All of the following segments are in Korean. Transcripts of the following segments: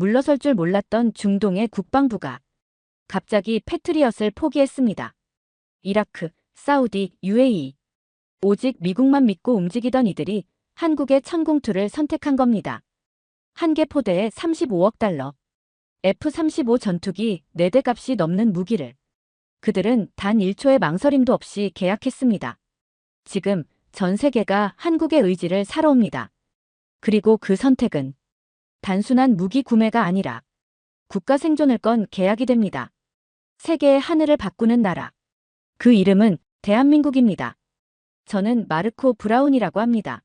물러설 줄 몰랐던 중동의 국방부가 갑자기 패트리엇을 포기했습니다. 이라크, 사우디, UAE. 오직 미국만 믿고 움직이던 이들이 한국의 천궁2를 선택한 겁니다. 한 개 포대에 35억 달러. F-35 전투기 4대 값이 넘는 무기를 그들은 단 1초의 망설임도 없이 계약했습니다. 지금 전 세계가 한국의 의지를 사러 옵니다. 그리고 그 선택은 단순한 무기 구매가 아니라 국가 생존을 건 계약이 됩니다. 세계의 하늘을 바꾸는 나라. 그 이름은 대한민국입니다. 저는 마르코 브라운이라고 합니다.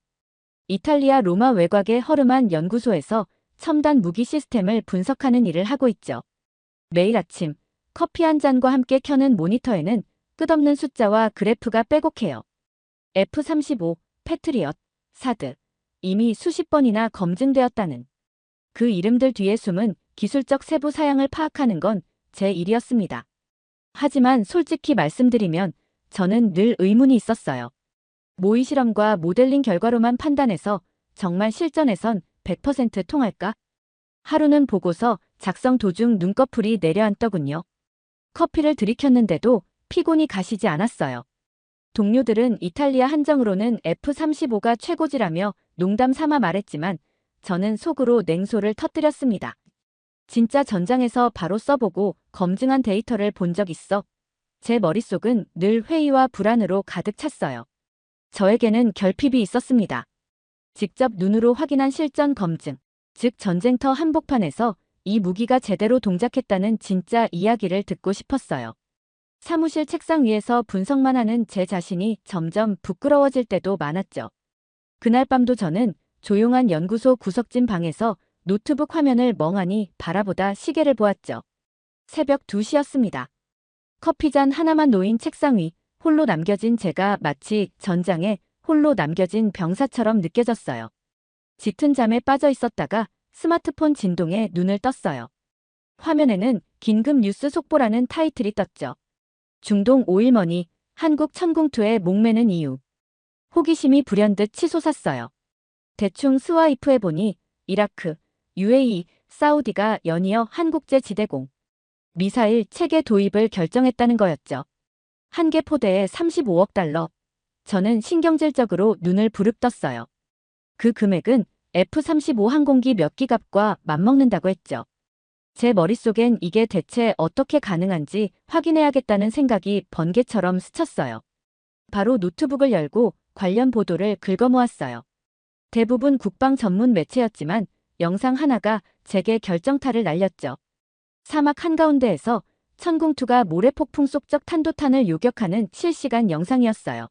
이탈리아 로마 외곽의 허름한 연구소에서 첨단 무기 시스템을 분석하는 일을 하고 있죠. 매일 아침 커피 한 잔과 함께 켜는 모니터에는 끝없는 숫자와 그래프가 빼곡해요. F-35, 패트리엇, 사드. 이미 수십 번이나 검증되었다는 그 이름들 뒤에 숨은 기술적 세부 사양을 파악하는 건 제 일이었습니다. 하지만 솔직히 말씀드리면 저는 늘 의문이 있었어요. 모의 실험과 모델링 결과로만 판단해서 정말 실전에선 100% 통할까? 하루는 보고서 작성 도중 눈꺼풀이 내려앉더군요. 커피를 들이켰는데도 피곤이 가시지 않았어요. 동료들은 이탈리아 한정으로는 F-35가 최고지라며 농담 삼아 말했지만 저는 속으로 냉소를 터뜨렸습니다. 진짜 전장에서 바로 써보고 검증한 데이터를 본 적 있어? 제 머릿속은 늘 회의와 불안으로 가득 찼어요. 저에게는 결핍이 있었습니다. 직접 눈으로 확인한 실전 검증, 즉 전쟁터 한복판에서 이 무기가 제대로 동작했다는 진짜 이야기를 듣고 싶었어요. 사무실 책상 위에서 분석만 하는 제 자신이 점점 부끄러워질 때도 많았죠. 그날 밤도 저는 조용한 연구소 구석진 방에서 노트북 화면을 멍하니 바라보다 시계를 보았죠. 새벽 2시였습니다. 커피잔 하나만 놓인 책상 위, 홀로 남겨진 제가 마치 전장에 홀로 남겨진 병사처럼 느껴졌어요. 짙은 잠에 빠져 있었다가 스마트폰 진동에 눈을 떴어요. 화면에는 긴급 뉴스 속보라는 타이틀이 떴죠. 중동 오일머니, 한국 천궁2에 목매는 이유. 호기심이 불현듯 치솟았어요. 대충 스와이프해보니 이라크, UAE, 사우디가 연이어 한국제 지대공 미사일 체계 도입을 결정했다는 거였죠. 한 개 포대에 35억 달러. 저는 신경질적으로 눈을 부릅떴어요. 그 금액은 F-35 항공기 몇 기 값과 맞먹는다고 했죠. 제 머릿속엔 이게 대체 어떻게 가능한지 확인해야겠다는 생각이 번개처럼 스쳤어요. 바로 노트북을 열고 관련 보도를 긁어모았어요. 대부분 국방 전문 매체였지만 영상 하나가 제게 결정타를 날렸죠. 사막 한가운데에서 천궁2가 모래폭풍 속적 탄도탄을 요격하는 실시간 영상이었어요.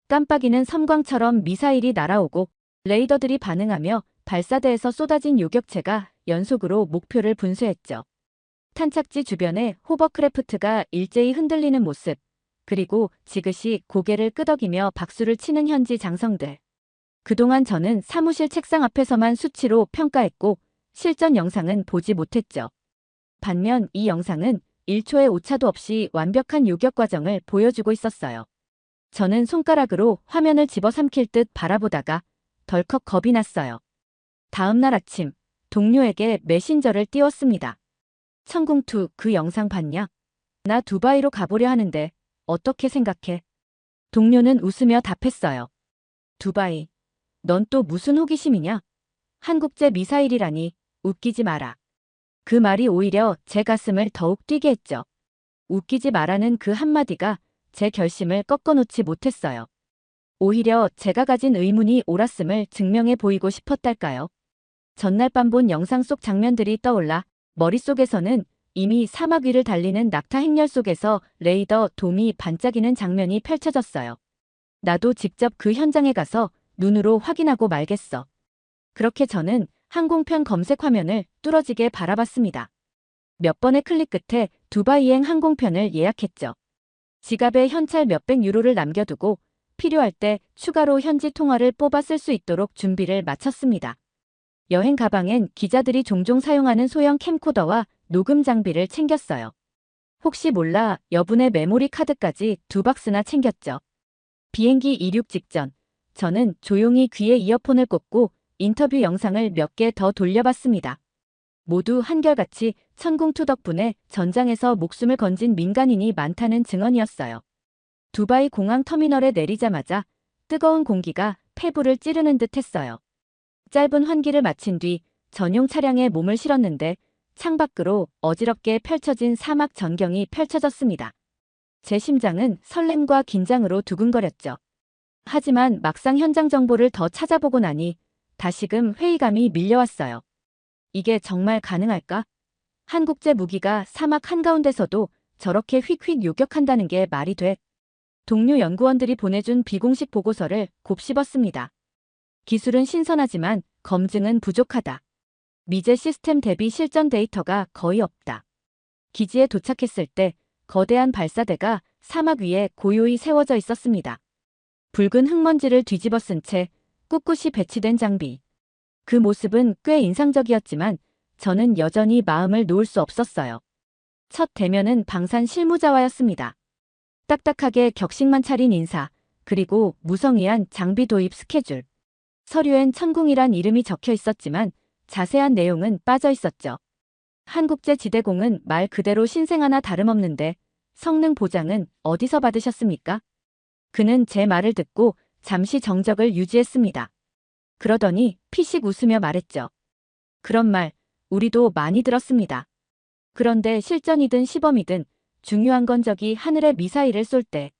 깜빡이는 섬광처럼 미사일이 날아오고 레이더들이 반응하며 발사대에서 쏟아진 요격체가 연속으로 목표를 분수했죠. 탄착지 주변에 호버크래프트가 일제히 흔들리는 모습, 그리고 지그시 고개를 끄덕이며 박수를 치는 현지 장성들. 그동안 저는 사무실 책상 앞에서만 수치로 평가했고 실전 영상은 보지 못했죠. 반면 이 영상은 1초의 오차도 없이 완벽한 요격 과정을 보여주고 있었어요. 저는 손가락으로 화면을 집어삼킬 듯 바라보다가 덜컥 겁이 났어요. 다음 날 아침 동료에게 메신저를 띄웠습니다. 천궁2 그 영상 봤냐? 나 두바이로 가보려 하는데 어떻게 생각해? 동료는 웃으며 답했어요. 두바이. 넌 또 무슨 호기심이냐? 한국제 미사일이라니 웃기지 마라. 그 말이 오히려 제 가슴을 더욱 뛰게 했죠. 웃기지 마라는 그 한마디가 제 결심을 꺾어놓지 못했어요. 오히려 제가 가진 의문이 옳았음을 증명해 보이고 싶었달까요? 전날 밤 본 영상 속 장면들이 떠올라 머릿속에서는 이미 사막 위를 달리는 낙타 행렬 속에서 레이더 돔이 반짝이는 장면이 펼쳐졌어요. 나도 직접 그 현장에 가서 눈으로 확인하고 말겠어. 그렇게 저는 항공편 검색 화면을 뚫어지게 바라봤습니다. 몇 번의 클릭 끝에 두바이행 항공편을 예약했죠. 지갑에 현찰 몇백 유로를 남겨두고 필요할 때 추가로 현지 통화를 뽑아 쓸 수 있도록 준비를 마쳤습니다. 여행 가방엔 기자들이 종종 사용하는 소형 캠코더와 녹음 장비를 챙겼어요. 혹시 몰라 여분의 메모리 카드까지 2박스나 챙겼죠. 비행기 이륙 직전 저는 조용히 귀에 이어폰을 꽂고 인터뷰 영상을 몇 개 더 돌려봤습니다. 모두 한결같이 천궁2 덕분에 전장에서 목숨을 건진 민간인이 많다는 증언이었어요. 두바이 공항 터미널에 내리자마자 뜨거운 공기가 폐부를 찌르는 듯 했어요. 짧은 환기를 마친 뒤 전용 차량에 몸을 실었는데 창밖으로 어지럽게 펼쳐진 사막 전경이 펼쳐졌습니다. 제 심장은 설렘과 긴장으로 두근거렸죠. 하지만 막상 현장 정보를 더 찾아보고 나니 다시금 회의감이 밀려왔어요. 이게 정말 가능할까? 한국제 무기가 사막 한가운데서도 저렇게 휙휙 요격한다는 게 말이 돼? 동료 연구원들이 보내준 비공식 보고서를 곱씹었습니다. 기술은 신선하지만 검증은 부족하다. 미제 시스템 대비 실전 데이터가 거의 없다. 기지에 도착했을 때 거대한 발사대가 사막 위에 고요히 세워져 있었습니다. 붉은 흙먼지를 뒤집어 쓴 채 꿋꿋이 배치된 장비. 그 모습은 꽤 인상적이었지만 저는 여전히 마음을 놓을 수 없었어요. 첫 대면은 방산 실무자와였습니다. 딱딱하게 격식만 차린 인사, 그리고 무성의한 장비 도입 스케줄. 서류엔 천궁이란 이름이 적혀 있었지만 자세한 내용은 빠져 있었죠. 한국제 지대공은 말 그대로 신생 하나 다름없는데 성능 보장은 어디서 받으셨습니까? 그는 제 말을 듣고 잠시 정적을 유지했습니다. 그러더니 피식 웃으며 말했죠. 그런 말 우리도 많이 들었습니다. 그런데 실전이든 시범이든 중요한 건 저기 하늘에 미사일을 쏠 때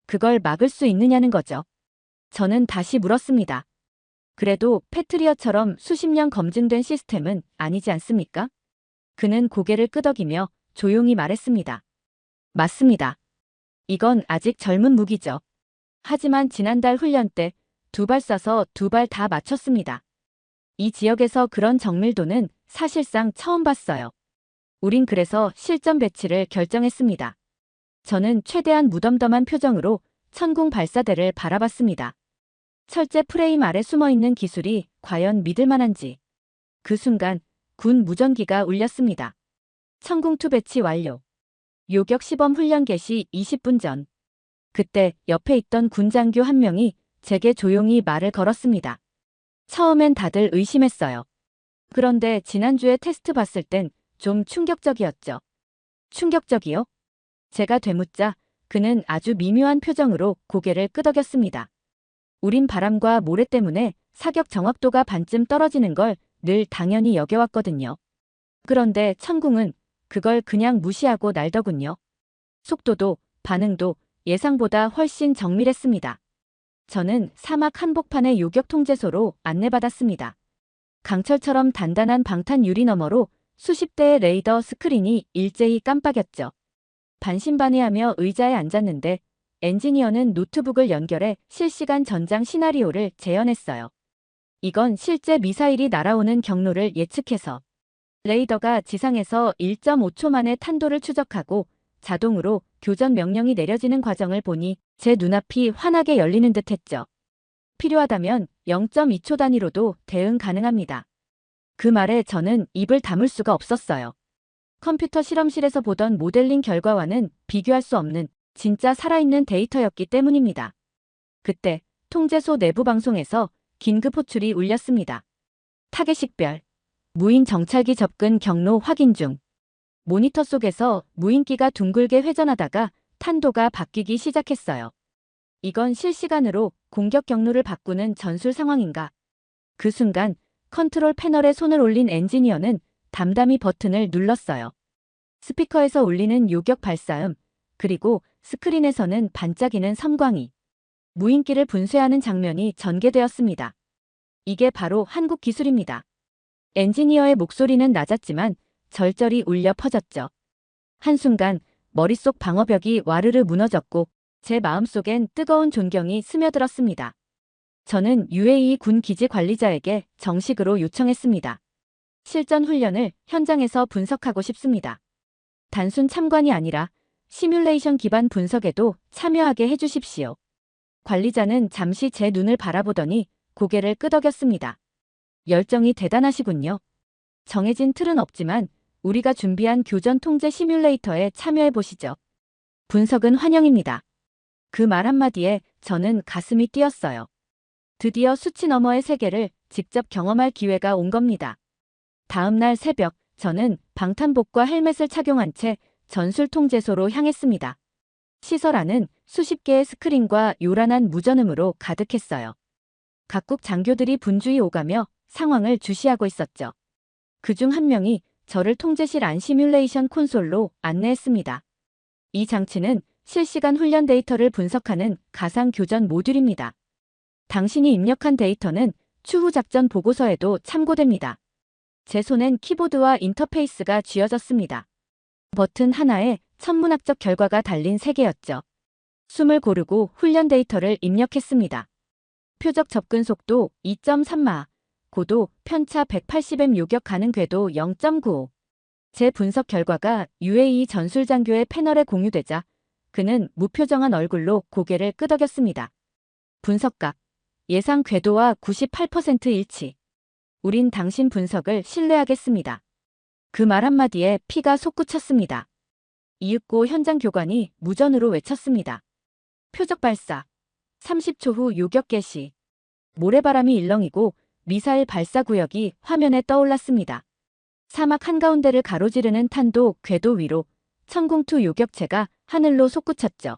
그걸 막을 수 있느냐는 거죠. 저는 다시 물었습니다. 그래도 패트리어처럼 수십 년 검증된 시스템은 아니지 않습니까? 그는 고개를 끄덕이며 조용히 말했습니다. 맞습니다. 이건 아직 젊은 무기죠. 하지만 지난달 훈련 때 2발 쏴서 2발 다 맞췄습니다. 이 지역에서 그런 정밀도는 사실상 처음 봤어요. 우린 그래서 실전 배치를 결정했습니다. 저는 최대한 무덤덤한 표정으로 천궁 발사대를 바라봤습니다. 철제 프레임 아래 숨어있는 기술이 과연 믿을만한지. 그 순간 군 무전기가 울렸습니다. 천궁2 배치 완료. 요격 시범 훈련 개시 20분 전. 그때 옆에 있던 군장교 한 명이 제게 조용히 말을 걸었습니다. 처음엔 다들 의심했어요. 그런데 지난주에 테스트 봤을 땐 좀 충격적이었죠. 충격적이요? 제가 되묻자 그는 아주 미묘한 표정으로 고개를 끄덕였습니다. 우린 바람과 모래 때문에 사격 정확도가 반쯤 떨어지는 걸 늘 당연히 여겨왔거든요. 그런데 천궁은 그걸 그냥 무시하고 날더군요. 속도도 반응도 예상보다 훨씬 정밀했습니다. 저는 사막 한복판의 요격 통제소로 안내받았습니다. 강철처럼 단단한 방탄 유리 너머로 수십 대의 레이더 스크린이 일제히 깜빡였죠. 반신반의하며 의자에 앉았는데 엔지니어는 노트북을 연결해 실시간 전장 시나리오를 재현했어요. 이건 실제 미사일이 날아오는 경로를 예측해서 레이더가 지상에서 1.5초 만에 탄도를 추적하고 자동으로 교전 명령이 내려지는 과정을 보니 제 눈앞이 환하게 열리는 듯 했죠. 필요하다면 0.2초 단위로도 대응 가능합니다. 그 말에 저는 입을 다물 수가 없었어요. 컴퓨터 실험실에서 보던 모델링 결과와는 비교할 수 없는 진짜 살아있는 데이터였기 때문입니다. 그때 통제소 내부 방송에서 긴급 호출이 울렸습니다. 타겟 식별. 무인 정찰기 접근 경로 확인 중. 모니터 속에서 무인기가 둥글게 회전하다가 탄도가 바뀌기 시작했어요. 이건 실시간으로 공격 경로를 바꾸는 전술 상황인가? 그 순간 컨트롤 패널에 손을 올린 엔지니어는 담담히 버튼을 눌렀어요. 스피커에서 울리는 요격 발사음, 그리고 스크린에서는 반짝이는 섬광이. 무인기를 분쇄하는 장면이 전개되었습니다. 이게 바로 한국 기술입니다. 엔지니어의 목소리는 낮았지만 절절히 울려 퍼졌죠. 한순간 머릿속 방어벽이 와르르 무너졌고 제 마음속엔 뜨거운 존경이 스며들었습니다. 저는 UAE 군 기지 관리자에게 정식으로 요청했습니다. 실전 훈련을 현장에서 분석하고 싶습니다. 단순 참관이 아니라 시뮬레이션 기반 분석에도 참여하게 해주십시오. 관리자는 잠시 제 눈을 바라보더니 고개를 끄덕였습니다. 열정이 대단하시군요. 정해진 틀은 없지만 우리가 준비한 교전 통제 시뮬레이터에 참여해 보시죠. 분석은 환영입니다. 그 말 한마디에 저는 가슴이 뛰었어요. 드디어 수치 너머의 세계를 직접 경험할 기회가 온 겁니다. 다음 날 새벽, 저는 방탄복과 헬멧을 착용한 채 전술 통제소로 향했습니다. 시설 안은 수십 개의 스크린과 요란한 무전음으로 가득했어요. 각국 장교들이 분주히 오가며 상황을 주시하고 있었죠. 그중 한 명이 저를 통제실 안 시뮬레이션 콘솔로 안내했습니다. 이 장치는 실시간 훈련 데이터를 분석하는 가상 교전 모듈입니다. 당신이 입력한 데이터는 추후 작전 보고서에도 참고됩니다. 제 손엔 키보드와 인터페이스가 쥐어졌습니다. 버튼 하나에 천문학적 결과가 달린 세 개였죠. 숨을 고르고 훈련 데이터를 입력했습니다. 표적 접근 속도 2.3마, 고도 편차 180m 요격 가능 궤도 0.95. 제 분석 결과가 UAE 전술장교의 패널에 공유되자 그는 무표정한 얼굴로 고개를 끄덕였습니다. 분석각, 예상 궤도와 98% 일치. 우린 당신 분석을 신뢰하겠습니다. 그 말 한마디에 피가 솟구쳤습니다. 이윽고 현장 교관이 무전으로 외쳤습니다. 표적 발사. 30초 후 요격 개시. 모래바람이 일렁이고 미사일 발사 구역이 화면에 떠올랐습니다. 사막 한가운데를 가로지르는 탄도 궤도 위로 천궁2 요격체가 하늘로 솟구쳤죠.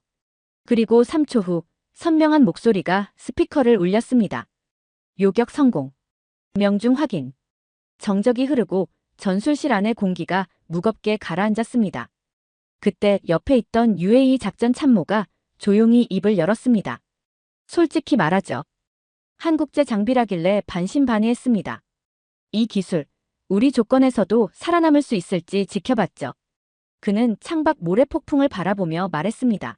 그리고 3초 후 선명한 목소리가 스피커를 울렸습니다. 요격 성공. 명중 확인. 정적이 흐르고 전술실 안의 공기가 무겁게 가라앉았습니다. 그때 옆에 있던 UAE 작전 참모가 조용히 입을 열었습니다. 솔직히 말하죠. 한국제 장비라길래 반신반의했습니다. 이 기술, 우리 조건에서도 살아남을 수 있을지 지켜봤죠. 그는 창밖 모래폭풍을 바라보며 말했습니다.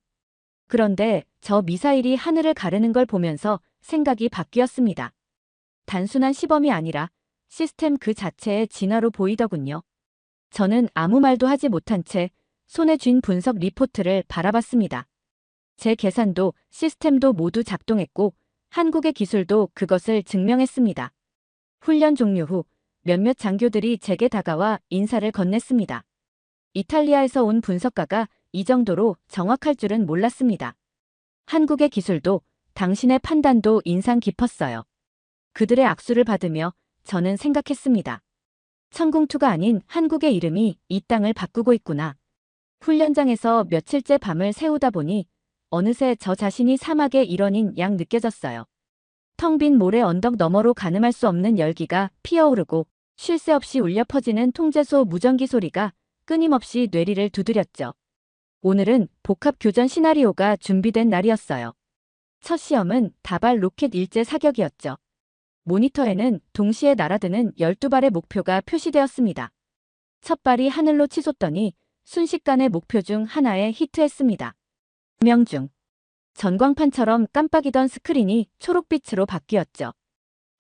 그런데 저 미사일이 하늘을 가르는 걸 보면서 생각이 바뀌었습니다. 단순한 시범이 아니라 시스템 그 자체의 진화로 보이더군요. 저는 아무 말도 하지 못한 채 손에 쥔 분석 리포트를 바라봤습니다. 제 계산도 시스템도 모두 작동했고 한국의 기술도 그것을 증명했습니다. 훈련 종료 후 몇몇 장교들이 제게 다가와 인사를 건넸습니다. 이탈리아에서 온 분석가가 이 정도로 정확할 줄은 몰랐습니다. 한국의 기술도 당신의 판단도 인상 깊었어요. 그들의 악수를 받으며 저는 생각했습니다. 천궁2가 아닌 한국의 이름이 이 땅을 바꾸고 있구나. 훈련장에서 며칠째 밤을 새우다 보니 어느새 저 자신이 사막의 일원인 양 느껴졌어요. 텅 빈 모래 언덕 너머로 가늠할 수 없는 열기가 피어오르고 쉴 새 없이 울려 퍼지는 통제소 무전기 소리가 끊임없이 뇌리를 두드렸죠. 오늘은 복합 교전 시나리오가 준비된 날이었어요. 첫 시험은 다발 로켓 일제 사격이었죠. 모니터에는 동시에 날아드는 12발의 목표가 표시되었습니다. 첫 발이 하늘로 치솟더니 순식간에 목표 중 하나에 히트했습니다. 명중. 전광판처럼 깜빡이던 스크린이 초록빛으로 바뀌었죠.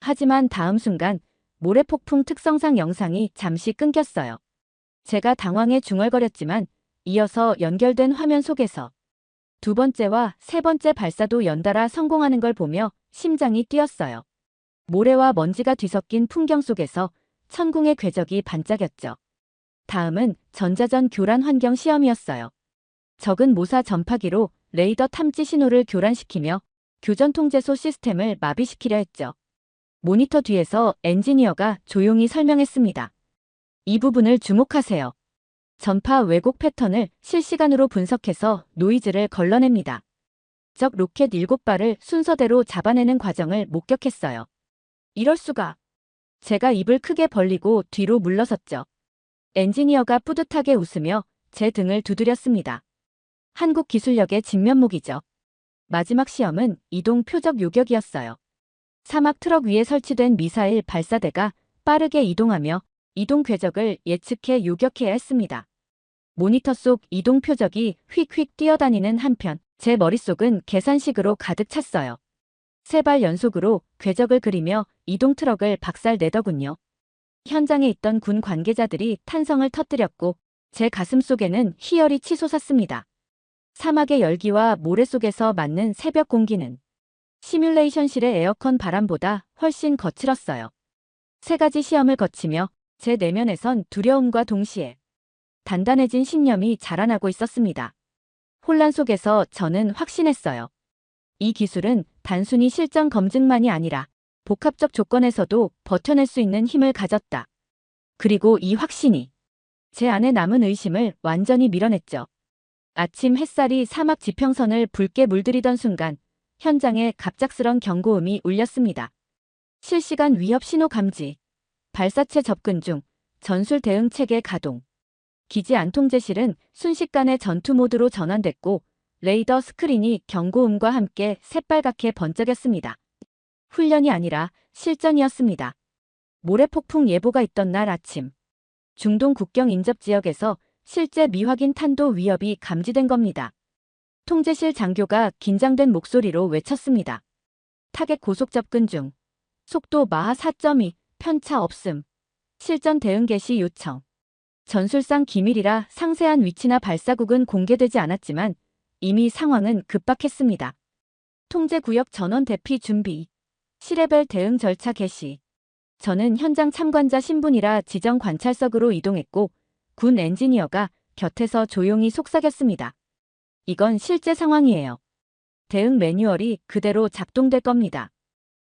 하지만 다음 순간 모래폭풍 특성상 영상이 잠시 끊겼어요. 제가 당황해 중얼거렸지만 이어서 연결된 화면 속에서 두 번째와 세 번째 발사도 연달아 성공하는 걸 보며 심장이 뛰었어요. 모래와 먼지가 뒤섞인 풍경 속에서 천궁의 궤적이 반짝였죠. 다음은 전자전 교란 환경 시험이었어요. 적은 모사 전파기로 레이더 탐지 신호를 교란시키며 교전 통제소 시스템을 마비시키려 했죠. 모니터 뒤에서 엔지니어가 조용히 설명했습니다. 이 부분을 주목하세요. 전파 왜곡 패턴을 실시간으로 분석해서 노이즈를 걸러냅니다. 적 로켓 7발을 순서대로 잡아내는 과정을 목격했어요. 이럴 수가. 제가 입을 크게 벌리고 뒤로 물러섰죠. 엔지니어가 뿌듯하게 웃으며 제 등을 두드렸습니다. 한국 기술력의 진면목이죠. 마지막 시험은 이동 표적 요격이었어요. 사막 트럭 위에 설치된 미사일 발사대가 빠르게 이동하며 이동 궤적을 예측해 요격해야 했습니다. 모니터 속 이동 표적이 휙휙 뛰어다니는 한편 제 머릿속은 계산식으로 가득 찼어요. 3발 연속으로 궤적을 그리며 이동 트럭을 박살내더군요. 현장에 있던 군 관계자들이 탄성을 터뜨렸고 제 가슴 속에는 희열이 치솟았습니다. 사막의 열기와 모래 속에서 맞는 새벽 공기는 시뮬레이션실의 에어컨 바람보다 훨씬 거칠었어요. 3가지 시험을 거치며 제 내면에선 두려움과 동시에 단단해진 신념이 자라나고 있었습니다. 혼란 속에서 저는 확신했어요. 이 기술은 단순히 실전 검증만이 아니라 복합적 조건에서도 버텨낼 수 있는 힘을 가졌다. 그리고 이 확신이 제 안에 남은 의심을 완전히 밀어냈죠. 아침 햇살이 사막 지평선을 붉게 물들이던 순간 현장에 갑작스런 경고음이 울렸습니다. 실시간 위협 신호 감지, 발사체 접근 중, 전술 대응 체계 가동. 기지 안통제실은 순식간에 전투 모드로 전환됐고 레이더 스크린이 경고음과 함께 새빨갛게 번쩍였습니다. 훈련이 아니라 실전이었습니다. 모래폭풍 예보가 있던 날 아침, 중동 국경 인접 지역에서 실제 미확인 탄도 위협이 감지된 겁니다. 통제실 장교가 긴장된 목소리로 외쳤습니다. 타겟 고속 접근 중. 속도 마하 4.2, 편차 없음. 실전 대응 개시 요청. 전술상 기밀이라 상세한 위치나 발사국은 공개되지 않았지만 이미 상황은 급박했습니다. 통제구역 전원 대피 준비. 시레벨 대응 절차 개시. 저는 현장 참관자 신분이라 지정 관찰석으로 이동했고 군 엔지니어가 곁에서 조용히 속삭였습니다. 이건 실제 상황이에요. 대응 매뉴얼이 그대로 작동될 겁니다.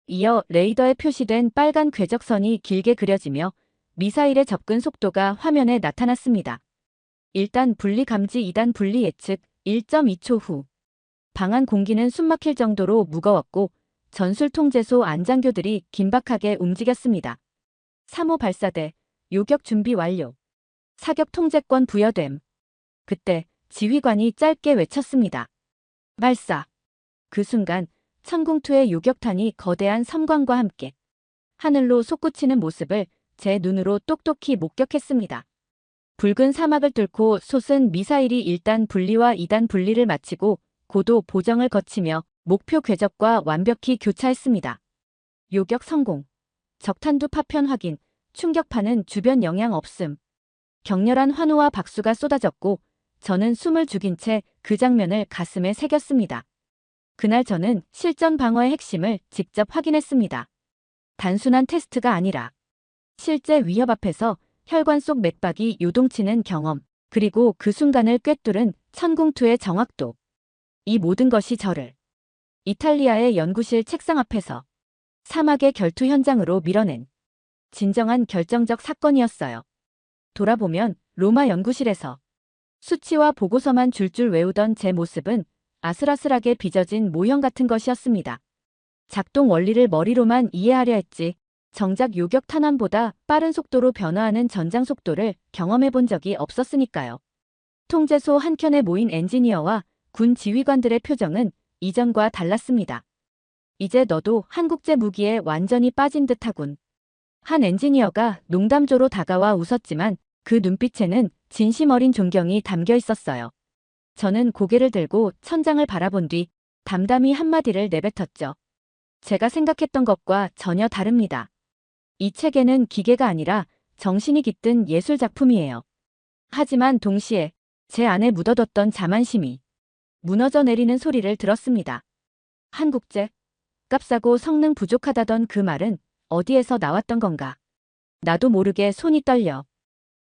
이어 레이더에 표시된 빨간 궤적선이 길게 그려지며 미사일의 접근 속도가 화면에 나타났습니다. 1단 분리 감지 2단 분리 예측 1.2초 후. 방안 공기는 숨막힐 정도로 무거웠고 전술 통제소 안장교들이 긴박하게 움직였습니다. 3호 발사대, 요격 준비 완료. 사격 통제권 부여됨. 그때 지휘관이 짧게 외쳤습니다. 발사. 그 순간 천궁투의 요격탄이 거대한 섬광과 함께 하늘로 솟구치는 모습을 제 눈으로 똑똑히 목격했습니다. 붉은 사막을 뚫고 솟은 미사일이 1단 분리와 2단 분리를 마치고 고도 보정을 거치며 목표 궤적과 완벽히 교차했습니다. 요격 성공. 적탄두 파편 확인. 충격파는 주변 영향 없음. 격렬한 환호와 박수가 쏟아졌고 저는 숨을 죽인 채 그 장면을 가슴에 새겼습니다. 그날 저는 실전 방어의 핵심을 직접 확인했습니다. 단순한 테스트가 아니라 실제 위협 앞에서 혈관 속 맥박이 요동치는 경험, 그리고 그 순간을 꿰뚫은 천궁투의 정확도. 이 모든 것이 저를 이탈리아의 연구실 책상 앞에서 사막의 결투 현장으로 밀어낸 진정한 결정적 사건이었어요. 돌아보면 로마 연구실에서 수치와 보고서만 줄줄 외우던 제 모습은 아슬아슬하게 빚어진 모형 같은 것이었습니다. 작동 원리를 머리로만 이해하려 했지 정작 요격 탄환보다 빠른 속도로 변화하는 전장 속도를 경험해 본 적이 없었으니까요. 통제소 한켠에 모인 엔지니어와 군 지휘관들의 표정은 이전과 달랐습니다. 이제 너도 한국제 무기에 완전히 빠진 듯하군. 한 엔지니어가 농담조로 다가와 웃었지만 그 눈빛에는 진심 어린 존경이 담겨 있었어요. 저는 고개를 들고 천장을 바라본 뒤 담담히 한마디를 내뱉었죠. 제가 생각했던 것과 전혀 다릅니다. 이 책에는 기계가 아니라 정신이 깃든 예술 작품이에요. 하지만 동시에 제 안에 묻어뒀던 자만심이 무너져 내리는 소리를 들었습니다. 한국제? 값싸고 성능 부족하다던 그 말은 어디에서 나왔던 건가? 나도 모르게 손이 떨려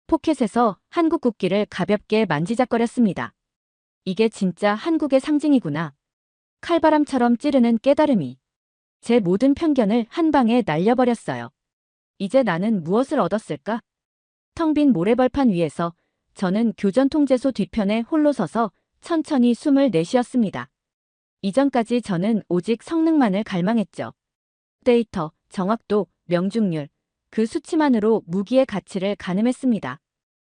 포켓에서 한국 국기를 가볍게 만지작거렸습니다. 이게 진짜 한국의 상징이구나. 칼바람처럼 찌르는 깨달음이 제 모든 편견을 한 방에 날려버렸어요. 이제 나는 무엇을 얻었을까? 텅 빈 모래벌판 위에서 저는 교전 통제소 뒤편에 홀로 서서 천천히 숨을 내쉬었습니다. 이전까지 저는 오직 성능만을 갈망했죠. 데이터, 정확도, 명중률, 그 수치만으로 무기의 가치를 가늠했습니다.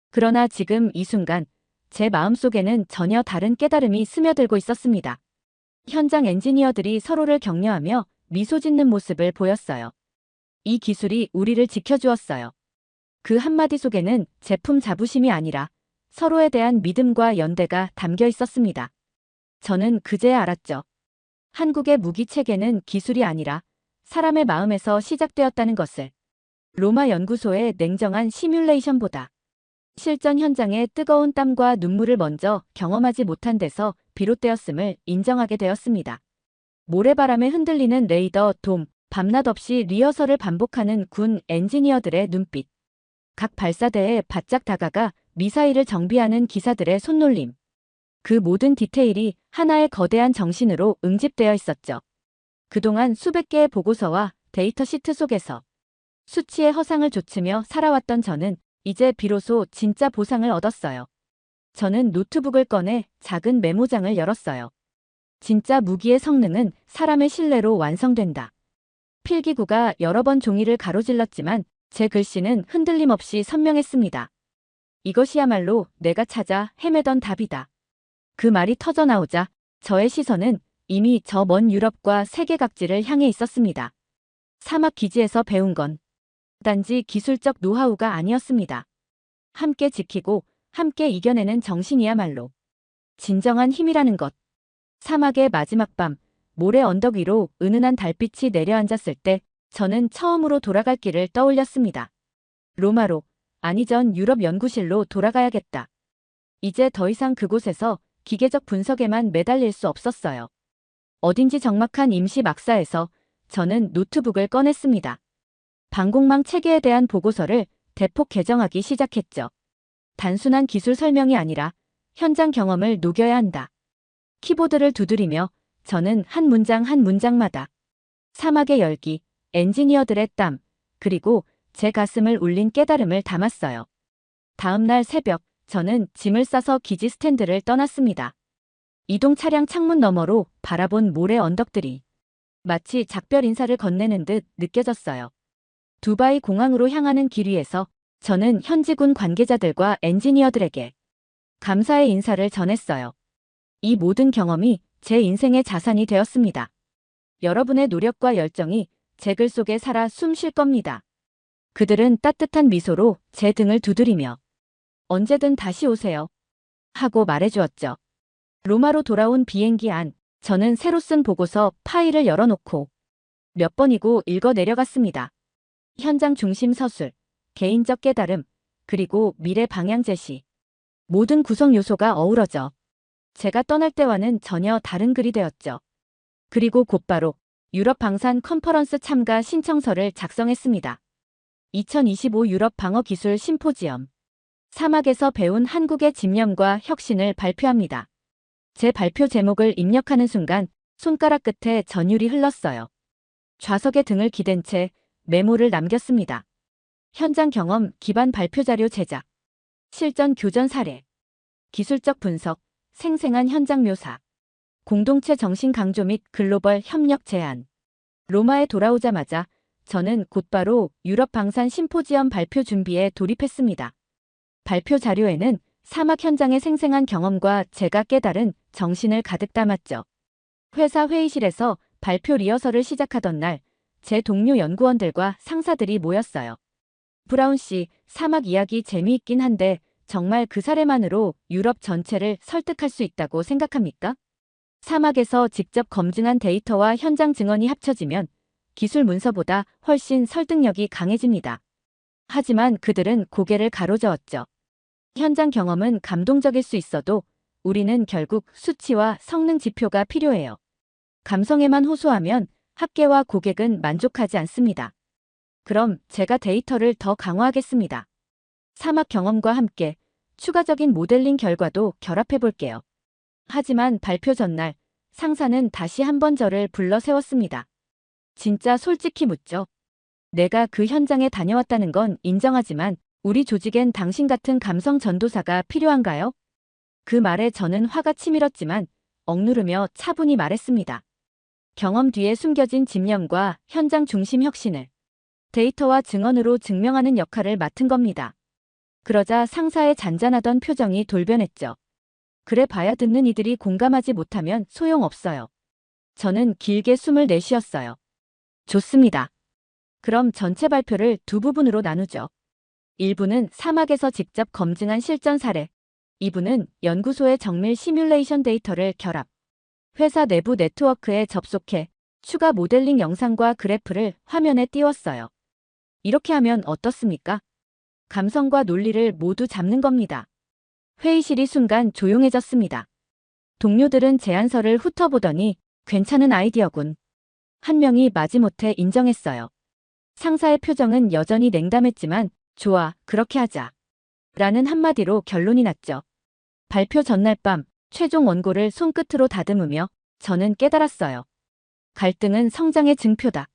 그러나 지금 이 순간 제 마음속에는 전혀 다른 깨달음이 스며들고 있었습니다. 현장 엔지니어들이 서로를 격려하며 미소 짓는 모습을 보였어요. 이 기술이 우리를 지켜주었어요. 그 한마디 속에는 제품 자부심이 아니라 서로에 대한 믿음과 연대가 담겨 있었습니다. 저는 그제야 알았죠. 한국의 무기 체계는 기술이 아니라 사람의 마음에서 시작되었다는 것을. 로마 연구소의 냉정한 시뮬레이션보다 실전 현장의 뜨거운 땀과 눈물을 먼저 경험하지 못한 데서 비롯되었음을 인정하게 되었습니다. 모래바람에 흔들리는 레이더 돔, 밤낮 없이 리허설을 반복하는 군 엔지니어들의 눈빛. 각 발사대에 바짝 다가가 미사일을 정비하는 기사들의 손놀림. 그 모든 디테일이 하나의 거대한 정신으로 응집되어 있었죠. 그동안 수백 개의 보고서와 데이터 시트 속에서 수치의 허상을 좇으며 살아왔던 저는 이제 비로소 진짜 보상을 얻었어요. 저는 노트북을 꺼내 작은 메모장을 열었어요. 진짜 무기의 성능은 사람의 신뢰로 완성된다. 필기구가 여러 번 종이를 가로질렀지만 제 글씨는 흔들림 없이 선명했습니다. 이것이야말로 내가 찾아 헤매던 답이다. 그 말이 터져나오자 저의 시선은 이미 저 먼 유럽과 세계 각지를 향해 있었습니다. 사막 기지에서 배운 건 단지 기술적 노하우가 아니었습니다. 함께 지키고 함께 이겨내는 정신이야말로 진정한 힘이라는 것. 사막의 마지막 밤, 모래 언덕 위로 은은한 달빛이 내려앉았을 때 저는 처음으로 돌아갈 길을 떠올렸습니다. 로마로, 아니 전 유럽 연구실로 돌아가야겠다. 이제 더 이상 그곳에서 기계적 분석에만 매달릴 수 없었어요. 어딘지 적막한 임시 막사에서 저는 노트북을 꺼냈습니다. 방공망 체계에 대한 보고서를 대폭 개정하기 시작했죠. 단순한 기술 설명이 아니라 현장 경험을 녹여야 한다. 키보드를 두드리며 저는 한 문장 한 문장마다 사막의 열기, 엔지니어들의 땀, 그리고 제 가슴을 울린 깨달음을 담았어요. 다음 날 새벽, 저는 짐을 싸서 기지 스탠드를 떠났습니다. 이동 차량 창문 너머로 바라본 모래 언덕들이 마치 작별 인사를 건네는 듯 느껴졌어요. 두바이 공항으로 향하는 길 위에서 저는 현지군 관계자들과 엔지니어들에게 감사의 인사를 전했어요. 이 모든 경험이 제 인생의 자산이 되었습니다. 여러분의 노력과 열정이 제 글 속에 살아 숨 쉴 겁니다. 그들은 따뜻한 미소로 제 등을 두드리며 언제든 다시 오세요 하고 말해주었죠. 로마로 돌아온 비행기 안, 저는 새로 쓴 보고서 파일을 열어놓고 몇 번이고 읽어 내려갔습니다. 현장 중심 서술, 개인적 깨달음, 그리고 미래 방향 제시. 모든 구성 요소가 어우러져 제가 떠날 때와는 전혀 다른 글이 되었죠. 그리고 곧바로 유럽 방산 컨퍼런스 참가 신청서를 작성했습니다. 2025 유럽 방어 기술 심포지엄. 사막에서 배운 한국의 집념과 혁신을 발표합니다. 제 발표 제목을 입력하는 순간 손가락 끝에 전율이 흘렀어요. 좌석에 등을 기댄 채 메모를 남겼습니다. 현장 경험 기반 발표 자료 제작, 실전 교전 사례, 기술적 분석, 생생한 현장 묘사, 공동체 정신 강조 및 글로벌 협력 제안. 로마에 돌아오자마자 저는 곧바로 유럽 방산 심포지엄 발표 준비에 돌입했습니다. 발표 자료에는 사막 현장의 생생한 경험과 제가 깨달은 정신을 가득 담았죠. 회사 회의실에서 발표 리허설을 시작하던 날, 제 동료 연구원들과 상사들이 모였어요. 브라운 씨, 사막 이야기 재미있긴 한데 정말 그 사례만으로 유럽 전체를 설득할 수 있다고 생각합니까? 사막에서 직접 검증한 데이터와 현장 증언이 합쳐지면 기술 문서보다 훨씬 설득력이 강해집니다. 하지만 그들은 고개를 가로저었죠. 현장 경험은 감동적일 수 있어도 우리는 결국 수치와 성능 지표가 필요해요. 감성에만 호소하면 학계와 고객은 만족하지 않습니다. 그럼 제가 데이터를 더 강화하겠습니다. 사막 경험과 함께 추가적인 모델링 결과도 결합해 볼게요. 하지만 발표 전날 상사는 다시 한번 저를 불러 세웠습니다. 진짜 솔직히 묻죠. 내가 그 현장에 다녀왔다는 건 인정하지만 우리 조직엔 당신 같은 감성 전도사가 필요한가요? 그 말에 저는 화가 치밀었지만 억누르며 차분히 말했습니다. 경험 뒤에 숨겨진 집념과 현장 중심 혁신을 데이터와 증언으로 증명하는 역할을 맡은 겁니다. 그러자 상사의 잔잔하던 표정이 돌변했죠. 그래 봐야 듣는 이들이 공감하지 못하면 소용없어요. 저는 길게 숨을 내쉬었어요. 좋습니다. 그럼 전체 발표를 두 부분으로 나누죠. 1부는 사막에서 직접 검증한 실전 사례, 2부는 연구소의 정밀 시뮬레이션 데이터를 결합, 회사 내부 네트워크에 접속해 추가 모델링 영상과 그래프를 화면에 띄웠어요. 이렇게 하면 어떻습니까? 감성과 논리를 모두 잡는 겁니다. 회의실이 순간 조용해졌습니다. 동료들은 제안서를 훑어보더니 괜찮은 아이디어군. 한 명이 마지못해 인정했어요. 상사의 표정은 여전히 냉담했지만 좋아, 그렇게 하자. 라는 한마디로 결론이 났죠. 발표 전날 밤 최종 원고를 손끝으로 다듬으며 저는 깨달았어요. 갈등은 성장의 증표다.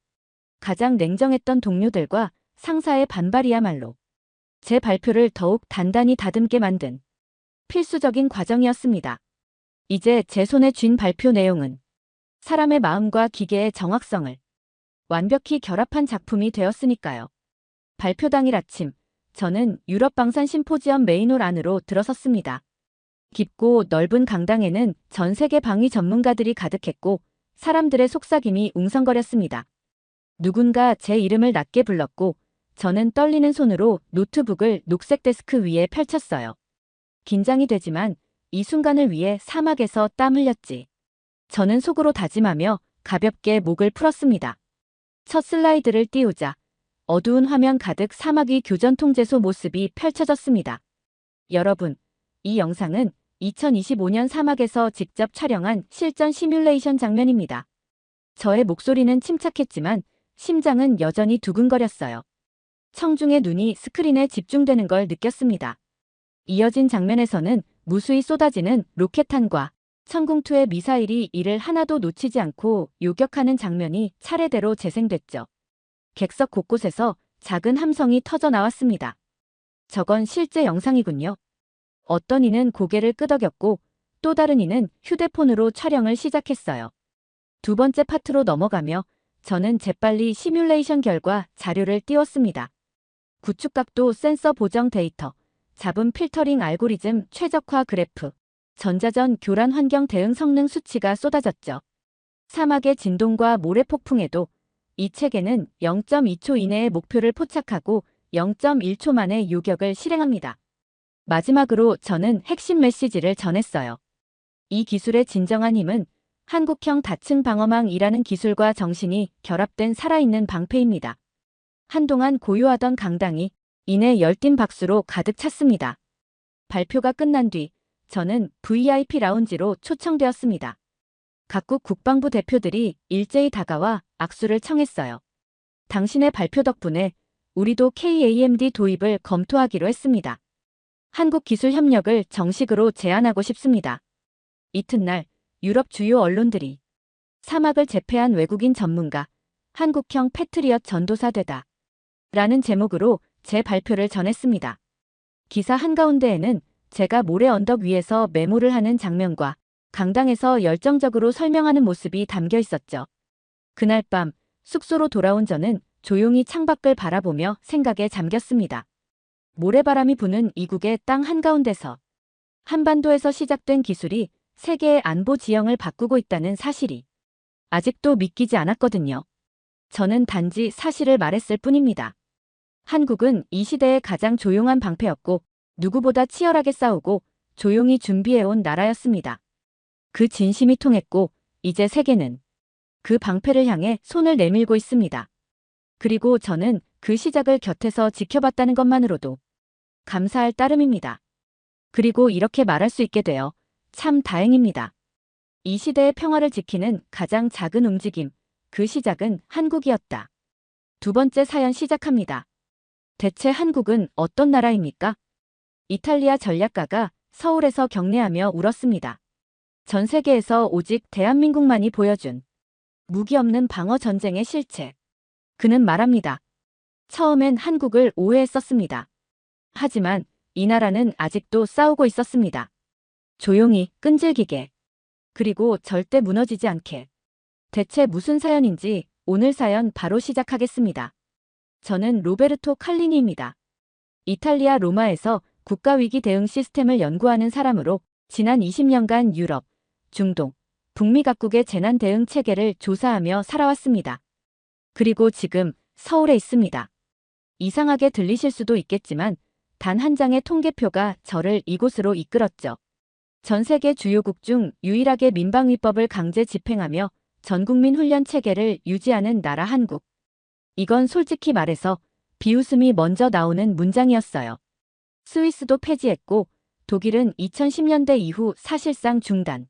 가장 냉정했던 동료들과 상사의 반발이야말로 제 발표를 더욱 단단히 다듬게 만든 필수적인 과정이었습니다. 이제 제 손에 쥔 발표 내용은 사람의 마음과 기계의 정확성을 완벽히 결합한 작품이 되었으니까요. 발표 당일 아침, 저는 유럽 방산 심포지엄 메인홀 안으로 들어섰습니다. 깊고 넓은 강당에는 전 세계 방위 전문가들이 가득했고 사람들의 속삭임이 웅성거렸습니다. 누군가 제 이름을 낮게 불렀고 저는 떨리는 손으로 노트북을 녹색 데스크 위에 펼쳤어요. 긴장이 되지만 이 순간을 위해 사막에서 땀 흘렸지. 저는 속으로 다짐하며 가볍게 목을 풀었습니다. 첫 슬라이드를 띄우자 어두운 화면 가득 사막 위 교전 통제소 모습이 펼쳐졌습니다. 여러분, 이 영상은 2025년 사막에서 직접 촬영한 실전 시뮬레이션 장면입니다. 저의 목소리는 침착했지만 심장은 여전히 두근거렸어요. 청중의 눈이 스크린에 집중되는 걸 느꼈습니다. 이어진 장면에서는 무수히 쏟아지는 로켓탄과 천궁2의 미사일이 이를 하나도 놓치지 않고 요격하는 장면이 차례대로 재생됐죠. 객석 곳곳에서 작은 함성이 터져 나왔습니다. 저건 실제 영상이군요. 어떤 이는 고개를 끄덕였고 또 다른 이는 휴대폰으로 촬영을 시작했어요. 두 번째 파트로 넘어가며 저는 재빨리 시뮬레이션 결과 자료를 띄웠습니다. 구축각도 센서 보정 데이터, 잡음 필터링 알고리즘 최적화 그래프, 전자전 교란 환경 대응 성능 수치가 쏟아졌죠. 사막의 진동과 모래폭풍에도 이 체계는 0.2초 이내의 목표를 포착하고 0.1초 만에 요격을 실행합니다. 마지막으로 저는 핵심 메시지를 전했어요. 이 기술의 진정한 힘은 한국형 다층 방어망이라는 기술과 정신이 결합된 살아있는 방패입니다. 한동안 고요하던 강당이 이내 열띤 박수로 가득 찼습니다. 발표가 끝난 뒤 저는 VIP 라운지로 초청되었습니다. 각국 국방부 대표들이 일제히 다가와 악수를 청했어요. 당신의 발표 덕분에 우리도 KAMD 도입을 검토하기로 했습니다. 한국 기술 협력을 정식으로 제안하고 싶습니다. 이튿날 유럽 주요 언론들이 사막을 제패한 외국인 전문가, 한국형 패트리엇 전도사 되다 라는 제목으로 제 발표를 전했습니다. 기사 한가운데에는 제가 모래 언덕 위에서 메모를 하는 장면과 강당에서 열정적으로 설명하는 모습이 담겨 있었죠. 그날 밤 숙소로 돌아온 저는 조용히 창밖을 바라보며 생각에 잠겼습니다. 모래바람이 부는 이국의 땅 한가운데서 한반도에서 시작된 기술이 세계의 안보 지형을 바꾸고 있다는 사실이 아직도 믿기지 않았거든요. 저는 단지 사실을 말했을 뿐입니다. 한국은 이 시대의 가장 조용한 방패였고 누구보다 치열하게 싸우고 조용히 준비해온 나라였습니다. 그 진심이 통했고 이제 세계는 그 방패를 향해 손을 내밀고 있습니다. 그리고 저는 그 시작을 곁에서 지켜봤다는 것만으로도 감사할 따름입니다. 그리고 이렇게 말할 수 있게 되어 참 다행입니다. 이 시대의 평화를 지키는 가장 작은 움직임, 그 시작은 한국이었다. 두 번째 사연 시작합니다. 대체 한국은 어떤 나라입니까? 이탈리아 전략가가 서울에서 경례하며 울었습니다. 전 세계에서 오직 대한민국만이 보여준 무기 없는 방어 전쟁의 실체. 그는 말합니다. 처음엔 한국을 오해했었습니다. 하지만 이 나라는 아직도 싸우고 있었습니다. 조용히, 끈질기게. 그리고 절대 무너지지 않게. 대체 무슨 사연인지 오늘 사연 바로 시작하겠습니다. 저는 로베르토 칼리니입니다. 이탈리아 로마에서 국가위기 대응 시스템을 연구하는 사람으로 지난 20년간 유럽, 중동, 북미 각국의 재난 대응 체계를 조사하며 살아왔습니다. 그리고 지금 서울에 있습니다. 이상하게 들리실 수도 있겠지만 단 한 장의 통계표가 저를 이곳으로 이끌었죠. 전 세계 주요국 중 유일하게 민방위법을 강제 집행하며 전국민 훈련 체계를 유지하는 나라 한국. 이건 솔직히 말해서 비웃음이 먼저 나오는 문장이었어요. 스위스도 폐지했고 독일은 2010년대 이후 사실상 중단.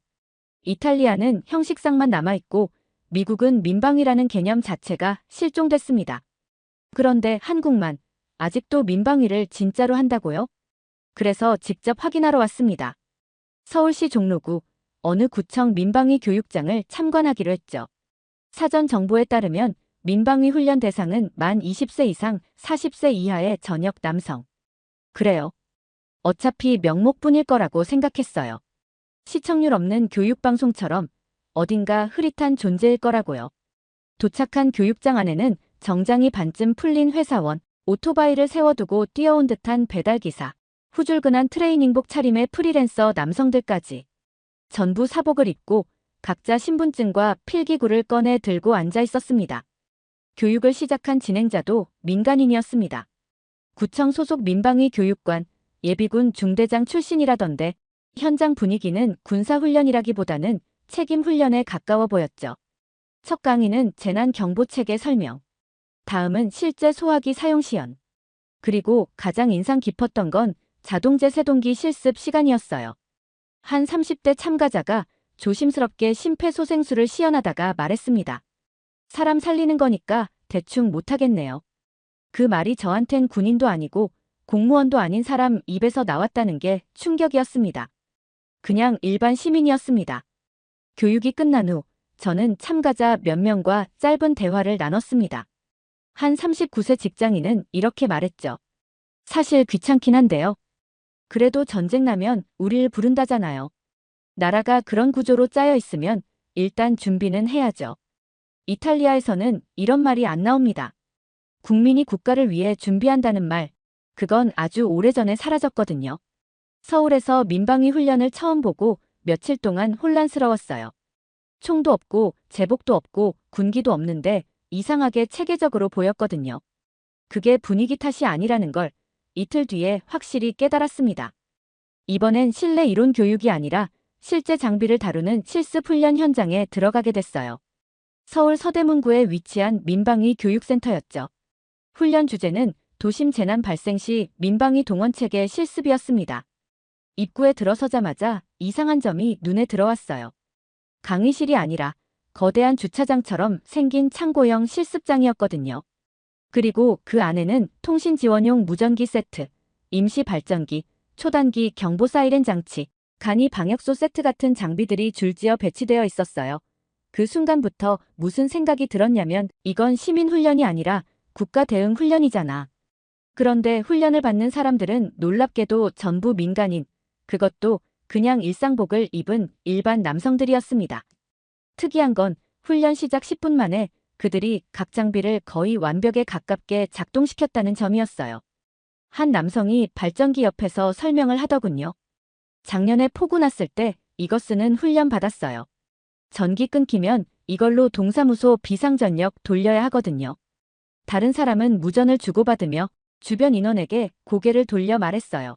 이탈리아는 형식상만 남아있고 미국은 민방위라는 개념 자체가 실종됐습니다. 그런데 한국만 아직도 민방위를 진짜로 한다고요? 그래서 직접 확인하러 왔습니다. 서울시 종로구 어느 구청 민방위 교육장을 참관하기로 했죠. 사전 정보에 따르면 민방위 훈련 대상은 만 20세 이상 40세 이하의 전역 남성. 그래요. 어차피 명목뿐일 거라고 생각했어요. 시청률 없는 교육방송처럼 어딘가 흐릿한 존재일 거라고요. 도착한 교육장 안에는 정장이 반쯤 풀린 회사원, 오토바이를 세워두고 뛰어온 듯한 배달기사, 후줄근한 트레이닝복 차림의 프리랜서 남성들까지 전부 사복을 입고 각자 신분증과 필기구를 꺼내 들고 앉아 있었습니다. 교육을 시작한 진행자도 민간인이었습니다. 구청 소속 민방위 교육관, 예비군 중대장 출신이라던데 현장 분위기는 군사훈련이라기보다는 책임훈련에 가까워 보였죠. 첫 강의는 재난경보체계 설명. 다음은 실제 소화기 사용 시연. 그리고 가장 인상 깊었던 건 자동제 세동기 실습 시간이었어요. 한 30대 참가자가 조심스럽게 심폐소생술을 시연하다가 말했습니다. 사람 살리는 거니까 대충 못하겠네요. 그 말이 저한텐 군인도 아니고 공무원도 아닌 사람 입에서 나왔다는 게 충격이었습니다. 그냥 일반 시민이었습니다. 교육이 끝난 후 저는 참가자 몇 명과 짧은 대화를 나눴습니다. 한 39세 직장인은 이렇게 말했죠. 사실 귀찮긴 한데요. 그래도 전쟁 나면 우릴 부른다잖아요. 나라가 그런 구조로 짜여 있으면 일단 준비는 해야죠. 이탈리아에서는 이런 말이 안 나옵니다. 국민이 국가를 위해 준비한다는 말, 그건 아주 오래전에 사라졌거든요. 서울에서 민방위 훈련을 처음 보고 며칠 동안 혼란스러웠어요. 총도 없고 제복도 없고 군기도 없는데 이상하게 체계적으로 보였거든요. 그게 분위기 탓이 아니라는 걸 이틀 뒤에 확실히 깨달았습니다. 이번엔 실내 이론 교육이 아니라 실제 장비를 다루는 실습 훈련 현장에 들어가게 됐어요. 서울 서대문구에 위치한 민방위 교육센터였죠. 훈련 주제는 도심 재난 발생 시 민방위 동원체계 실습이었습니다. 입구에 들어서자마자 이상한 점이 눈에 들어왔어요. 강의실이 아니라 거대한 주차장처럼 생긴 창고형 실습장이었거든요. 그리고 그 안에는 통신 지원용 무전기 세트, 임시 발전기, 초단기 경보 사이렌 장치, 간이 방역소 세트 같은 장비들이 줄지어 배치되어 있었어요. 그 순간부터 무슨 생각이 들었냐면 이건 시민훈련이 아니라 국가 대응 훈련이잖아. 그런데 훈련을 받는 사람들은 놀랍게도 전부 민간인, 그것도 그냥 일상복을 입은 일반 남성들이었습니다. 특이한 건 훈련 시작 10분 만에 그들이 각 장비를 거의 완벽에 가깝게 작동시켰다는 점이었어요. 한 남성이 발전기 옆에서 설명을 하더군요. 작년에 폭우 났을 때 이거 쓰는 훈련 받았어요. 전기 끊기면 이걸로 동사무소 비상전력 돌려야 하거든요. 다른 사람은 무전을 주고받으며 주변 인원에게 고개를 돌려 말했어요.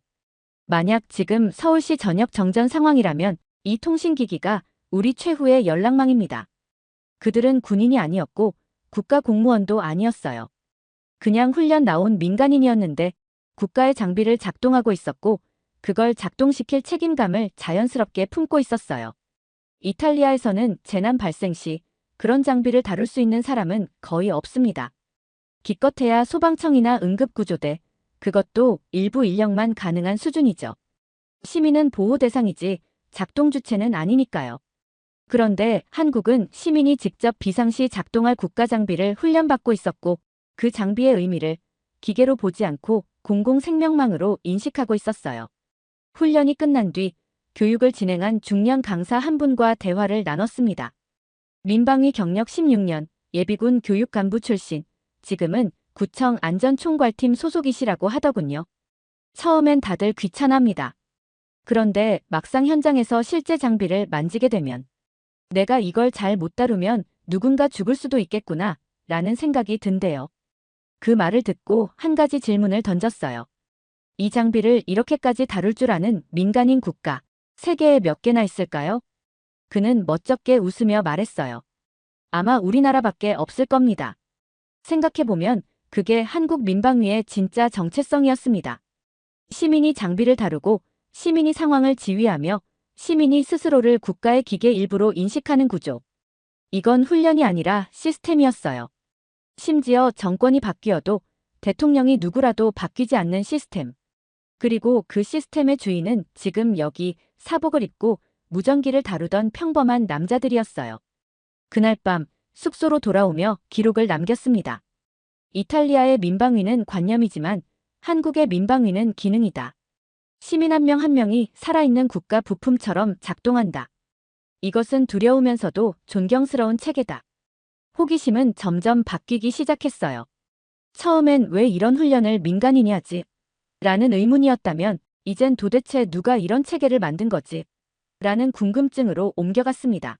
만약 지금 서울시 전역 정전 상황이라면 이 통신기기가 우리 최후의 연락망입니다. 그들은 군인이 아니었고 국가 공무원도 아니었어요. 그냥 훈련 나온 민간인이었는데 국가의 장비를 작동하고 있었고 그걸 작동시킬 책임감을 자연스럽게 품고 있었어요. 이탈리아에서는 재난 발생 시 그런 장비를 다룰 수 있는 사람은 거의 없습니다. 기껏해야 소방청이나 응급구조대, 그것도 일부 인력만 가능한 수준이죠. 시민은 보호 대상이지 작동 주체는 아니니까요. 그런데 한국은 시민이 직접 비상시 작동할 국가 장비를 훈련받고 있었고 그 장비의 의미를 기계로 보지 않고 공공생명망으로 인식하고 있었어요. 훈련이 끝난 뒤 교육을 진행한 중년 강사 한 분과 대화를 나눴습니다. 민방위 경력 16년, 예비군 교육간부 출신, 지금은 구청 안전총괄팀 소속이시라고 하더군요. 처음엔 다들 귀찮아합니다. 그런데 막상 현장에서 실제 장비를 만지게 되면 내가 이걸 잘 못 다루면 누군가 죽을 수도 있겠구나 라는 생각이 든대요. 그 말을 듣고 한 가지 질문을 던졌어요. 이 장비를 이렇게까지 다룰 줄 아는 민간인 국가, 세계에 몇 개나 있을까요? 그는 멋쩍게 웃으며 말했어요. 아마 우리나라밖에 없을 겁니다. 생각해보면 그게 한국 민방위의 진짜 정체성이었습니다. 시민이 장비를 다루고 시민이 상황을 지휘하며 시민이 스스로를 국가의 기계 일부로 인식하는 구조. 이건 훈련이 아니라 시스템이었어요. 심지어 정권이 바뀌어도 대통령이 누구라도 바뀌지 않는 시스템. 그리고 그 시스템의 주인은 지금 여기 사복을 입고 무전기를 다루던 평범한 남자들이었어요. 그날 밤 숙소로 돌아오며 기록을 남겼습니다. 이탈리아의 민방위는 관념이지만 한국의 민방위는 기능이다. 시민 한 명 한 명이 살아있는 국가 부품처럼 작동한다. 이것은 두려우면서도 존경스러운 체계다. 호기심은 점점 바뀌기 시작했어요. 처음엔 왜 이런 훈련을 민간인이 하지? 라는 의문이었다면 이젠 도대체 누가 이런 체계를 만든 거지? 라는 궁금증으로 옮겨갔습니다.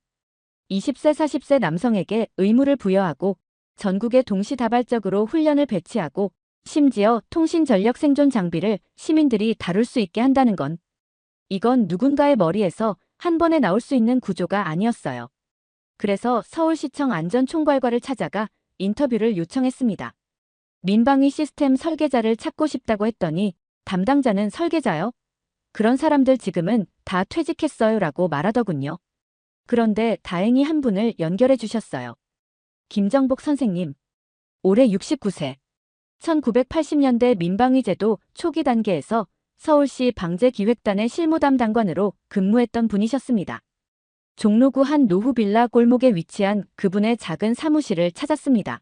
20세 40세 남성에게 의무를 부여하고 전국에 동시다발적으로 훈련을 배치하고 심지어 통신전력 생존 장비를 시민들이 다룰 수 있게 한다는 건 이건 누군가의 머리에서 한 번에 나올 수 있는 구조가 아니었어요. 그래서 서울시청 안전총괄과를 찾아가 인터뷰를 요청했습니다. 민방위 시스템 설계자를 찾고 싶다고 했더니 담당자는 설계자요? 그런 사람들 지금은 다 퇴직했어요 라고 말하더군요. 그런데 다행히 한 분을 연결해 주셨어요. 김정복 선생님. 올해 69세. 1980년대 민방위제도 초기 단계에서 서울시 방재기획단의 실무담당관으로 근무했던 분이셨습니다. 종로구 한 노후 빌라 골목에 위치한 그분의 작은 사무실을 찾았습니다.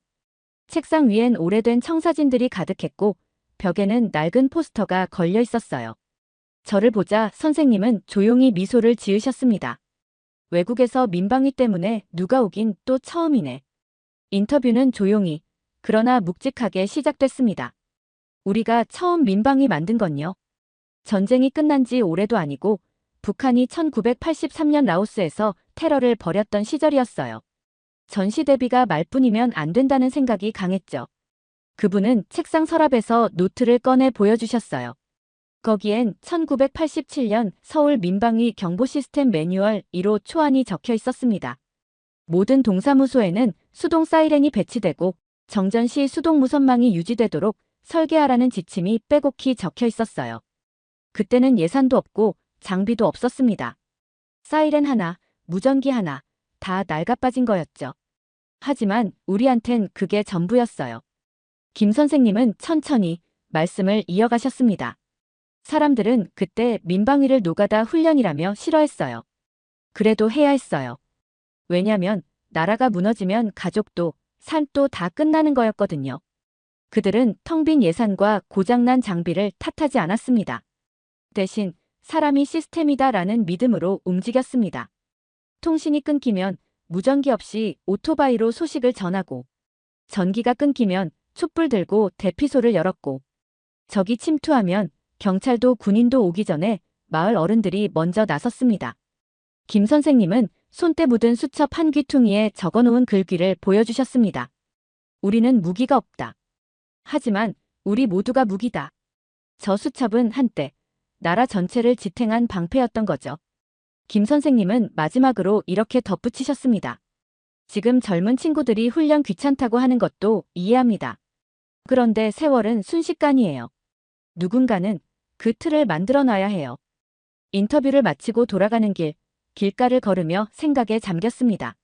책상 위엔 오래된 청사진들이 가득했고 벽에는 낡은 포스터가 걸려 있었어요. 저를 보자 선생님은 조용히 미소를 지으셨습니다. 외국에서 민방위 때문에 누가 오긴 또 처음이네. 인터뷰는 조용히 그러나 묵직하게 시작됐습니다. 우리가 처음 민방위 만든 건요. 전쟁이 끝난 지 오래도 아니고 북한이 1983년 라오스에서 테러를 벌였던 시절이었어요. 전시 대비가 말뿐이면 안 된다는 생각이 강했죠. 그분은 책상 서랍에서 노트를 꺼내 보여주셨어요. 거기엔 1987년 서울 민방위 경보 시스템 매뉴얼 1호 초안이 적혀 있었습니다. 모든 동사무소에는 수동 사이렌이 배치되고 정전 시 수동 무선망이 유지되도록 설계하라는 지침이 빼곡히 적혀 있었어요. 그때는 예산도 없고 장비도 없었습니다. 사이렌 하나, 무전기 하나, 다 낡아빠진 거였죠. 하지만 우리한텐 그게 전부였어요. 김 선생님은 천천히 말씀을 이어가셨습니다. 사람들은 그때 민방위를 노가다 훈련이라며 싫어했어요. 그래도 해야 했어요. 왜냐면 나라가 무너지면 가족도 삶도 다 끝나는 거였거든요. 그들은 텅 빈 예산과 고장난 장비를 탓하지 않았습니다. 대신 사람이 시스템이다라는 믿음으로 움직였습니다. 통신이 끊기면 무전기 없이 오토바이로 소식을 전하고 전기가 끊기면 촛불 들고 대피소를 열었고 적이 침투하면 경찰도 군인도 오기 전에 마을 어른들이 먼저 나섰습니다. 김 선생님은 손때 묻은 수첩 한 귀퉁이에 적어놓은 글귀를 보여주셨습니다. 우리는 무기가 없다. 하지만 우리 모두가 무기다. 저 수첩은 한때 나라 전체를 지탱한 방패였던 거죠. 김 선생님은 마지막으로 이렇게 덧붙이셨습니다. 지금 젊은 친구들이 훈련 귀찮다고 하는 것도 이해합니다. 그런데 세월은 순식간이에요. 누군가는 그 틀을 만들어 놔야 해요. 인터뷰를 마치고 돌아가는 길가를 걸으며 생각에 잠겼습니다.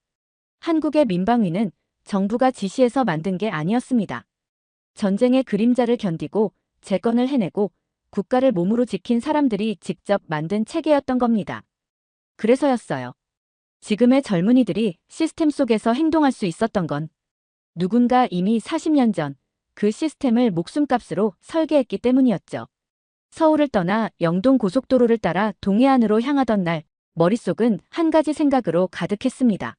한국의 민방위는 정부가 지시해서 만든 게 아니었습니다. 전쟁의 그림자를 견디고 재건을 해내고 국가를 몸으로 지킨 사람들이 직접 만든 체계였던 겁니다. 그래서였어요. 지금의 젊은이들이 시스템 속에서 행동할 수 있었던 건 누군가 이미 40년 전 그 시스템을 목숨값으로 설계했기 때문이었죠. 서울을 떠나 영동 고속도로를 따라 동해안으로 향하던 날 머릿속은 한 가지 생각으로 가득했습니다.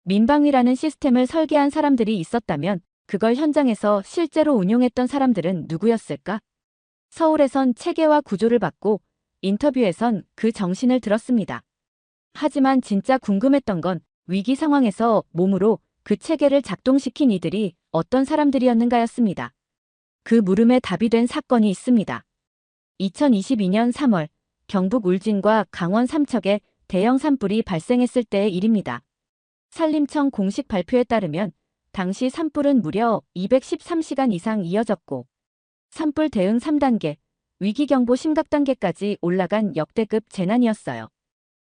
민방위라는 시스템을 설계한 사람들이 있었다면 그걸 현장에서 실제로 운용했던 사람들은 누구였을까? 서울에선 체계와 구조를 받고 인터뷰에선 그 정신을 들었습니다. 하지만 진짜 궁금했던 건 위기 상황에서 몸으로 그 체계를 작동시킨 이들이 어떤 사람들이었는가였습니다. 그 물음에 답이 된 사건이 있습니다. 2022년 3월 경북 울진과 강원 삼척에 대형 산불이 발생했을 때의 일입니다. 산림청 공식 발표에 따르면 당시 산불은 무려 213시간 이상 이어졌고 산불 대응 3단계, 위기경보 심각단계까지 올라간 역대급 재난이었어요.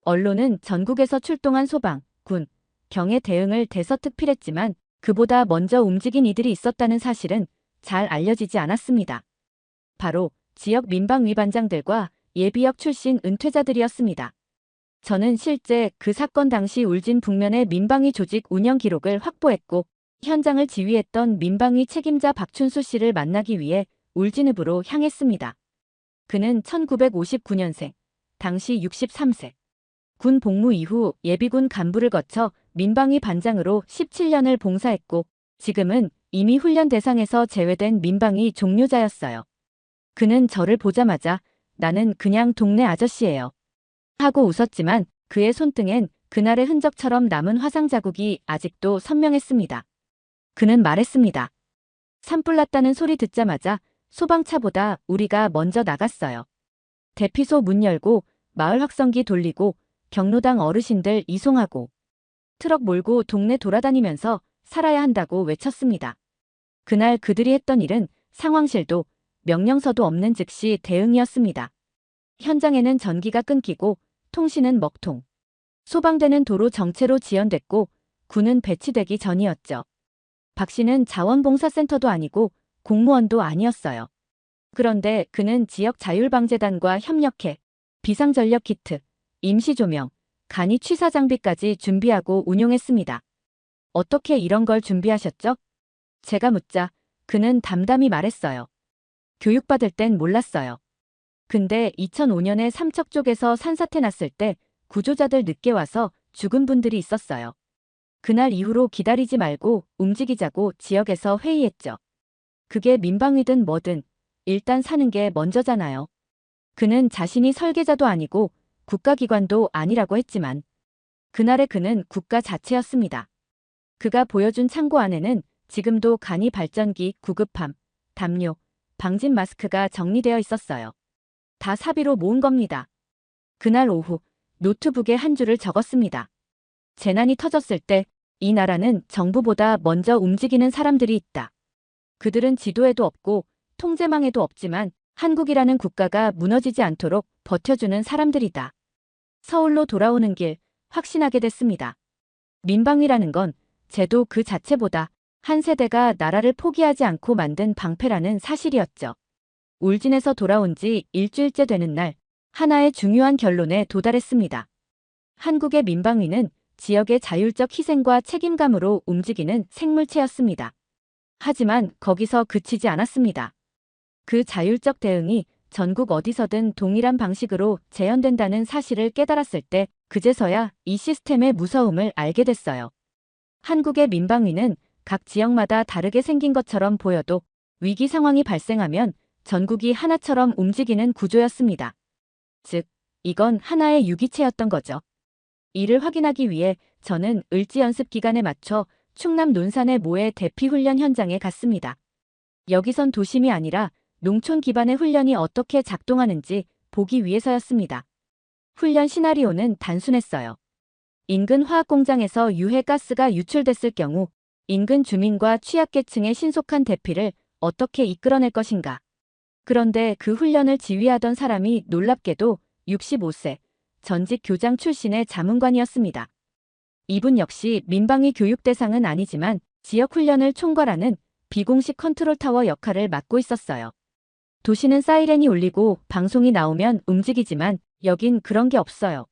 언론은 전국에서 출동한 소방, 군, 경의 대응을 대서특필했지만 그보다 먼저 움직인 이들이 있었다는 사실은 잘 알려지지 않았습니다. 바로 지역 민방위 반장들과 예비역 출신 은퇴자들이었습니다. 저는 실제 그 사건 당시 울진 북면의 민방위 조직 운영 기록을 확보했고 현장을 지휘했던 민방위 책임자 박춘수 씨를 만나기 위해 울진읍으로 향했습니다. 그는 1959년생, 당시 63세. 군 복무 이후 예비군 간부를 거쳐 민방위 반장으로 17년을 봉사했고 지금은 이미 훈련 대상에서 제외된 민방위 종료자였어요. 그는 저를 보자마자 나는 그냥 동네 아저씨예요 하고 웃었지만 그의 손등엔 그날의 흔적처럼 남은 화상 자국이 아직도 선명했습니다. 그는 말했습니다. 산불 났다는 소리 듣자마자 소방차보다 우리가 먼저 나갔어요. 대피소 문 열고 마을 확성기 돌리고 경로당 어르신들 이송하고 트럭 몰고 동네 돌아다니면서 살아야 한다고 외쳤습니다. 그날 그들이 했던 일은 상황실도 명령서도 없는 즉시 대응이었습니다. 현장에는 전기가 끊기고 통신은 먹통. 소방대는 도로 정체로 지연됐고 군은 배치되기 전이었죠. 박 씨는 자원봉사센터도 아니고 공무원도 아니었어요. 그런데 그는 지역 자율방재단과 협력해 비상전력 키트, 임시조명, 간이 취사 장비까지 준비하고 운용했습니다. 어떻게 이런 걸 준비하셨죠? 제가 묻자 그는 담담히 말했어요. 교육받을 땐 몰랐어요. 근데 2005년에 삼척 쪽에서 산사태 났을 때 구조자들 늦게 와서 죽은 분들이 있었어요. 그날 이후로 기다리지 말고 움직이자고 지역에서 회의했죠. 그게 민방위든 뭐든 일단 사는 게 먼저잖아요. 그는 자신이 설계자도 아니고 국가기관도 아니라고 했지만 그날의 그는 국가 자체였습니다. 그가 보여준 창고 안에는 지금도 간이 발전기, 구급함, 담요, 방진 마스크가 정리되어 있었어요. 다 사비로 모은 겁니다. 그날 오후 노트북에 한 줄을 적었습니다. 재난이 터졌을 때 이 나라는 정부보다 먼저 움직이는 사람들이 있다. 그들은 지도에도 없고 통제망에도 없지만 한국이라는 국가가 무너지지 않도록 버텨주는 사람들이다. 서울로 돌아오는 길 확신하게 됐습니다. 민방위라는 건 제도 그 자체보다 한 세대가 나라를 포기하지 않고 만든 방패라는 사실이었죠. 울진에서 돌아온 지 일주일째 되는 날 하나의 중요한 결론에 도달했습니다. 한국의 민방위는 지역의 자율적 희생과 책임감으로 움직이는 생물체였습니다. 하지만 거기서 그치지 않았습니다. 그 자율적 대응이 전국 어디서든 동일한 방식으로 재현된다는 사실을 깨달았을 때 그제서야 이 시스템의 무서움을 알게 됐어요. 한국의 민방위는 각 지역마다 다르게 생긴 것처럼 보여도 위기 상황이 발생하면 전국이 하나처럼 움직이는 구조였습니다. 즉, 이건 하나의 유기체였던 거죠. 이를 확인하기 위해 저는 을지 연습 기간에 맞춰 충남 논산의 모의 대피 훈련 현장에 갔습니다. 여기선 도심이 아니라 농촌 기반의 훈련이 어떻게 작동하는지 보기 위해서였습니다. 훈련 시나리오는 단순했어요. 인근 화학공장에서 유해 가스가 유출됐을 경우 인근 주민과 취약계층의 신속한 대피를 어떻게 이끌어낼 것인가. 그런데 그 훈련을 지휘하던 사람이 놀랍게도 65세 전직 교장 출신의 자문관이었습니다. 이분 역시 민방위 교육 대상은 아니지만 지역 훈련을 총괄하는 비공식 컨트롤타워 역할을 맡고 있었어요. 도시는 사이렌이 울리고 방송이 나오면 움직이지만 여긴 그런 게 없어요.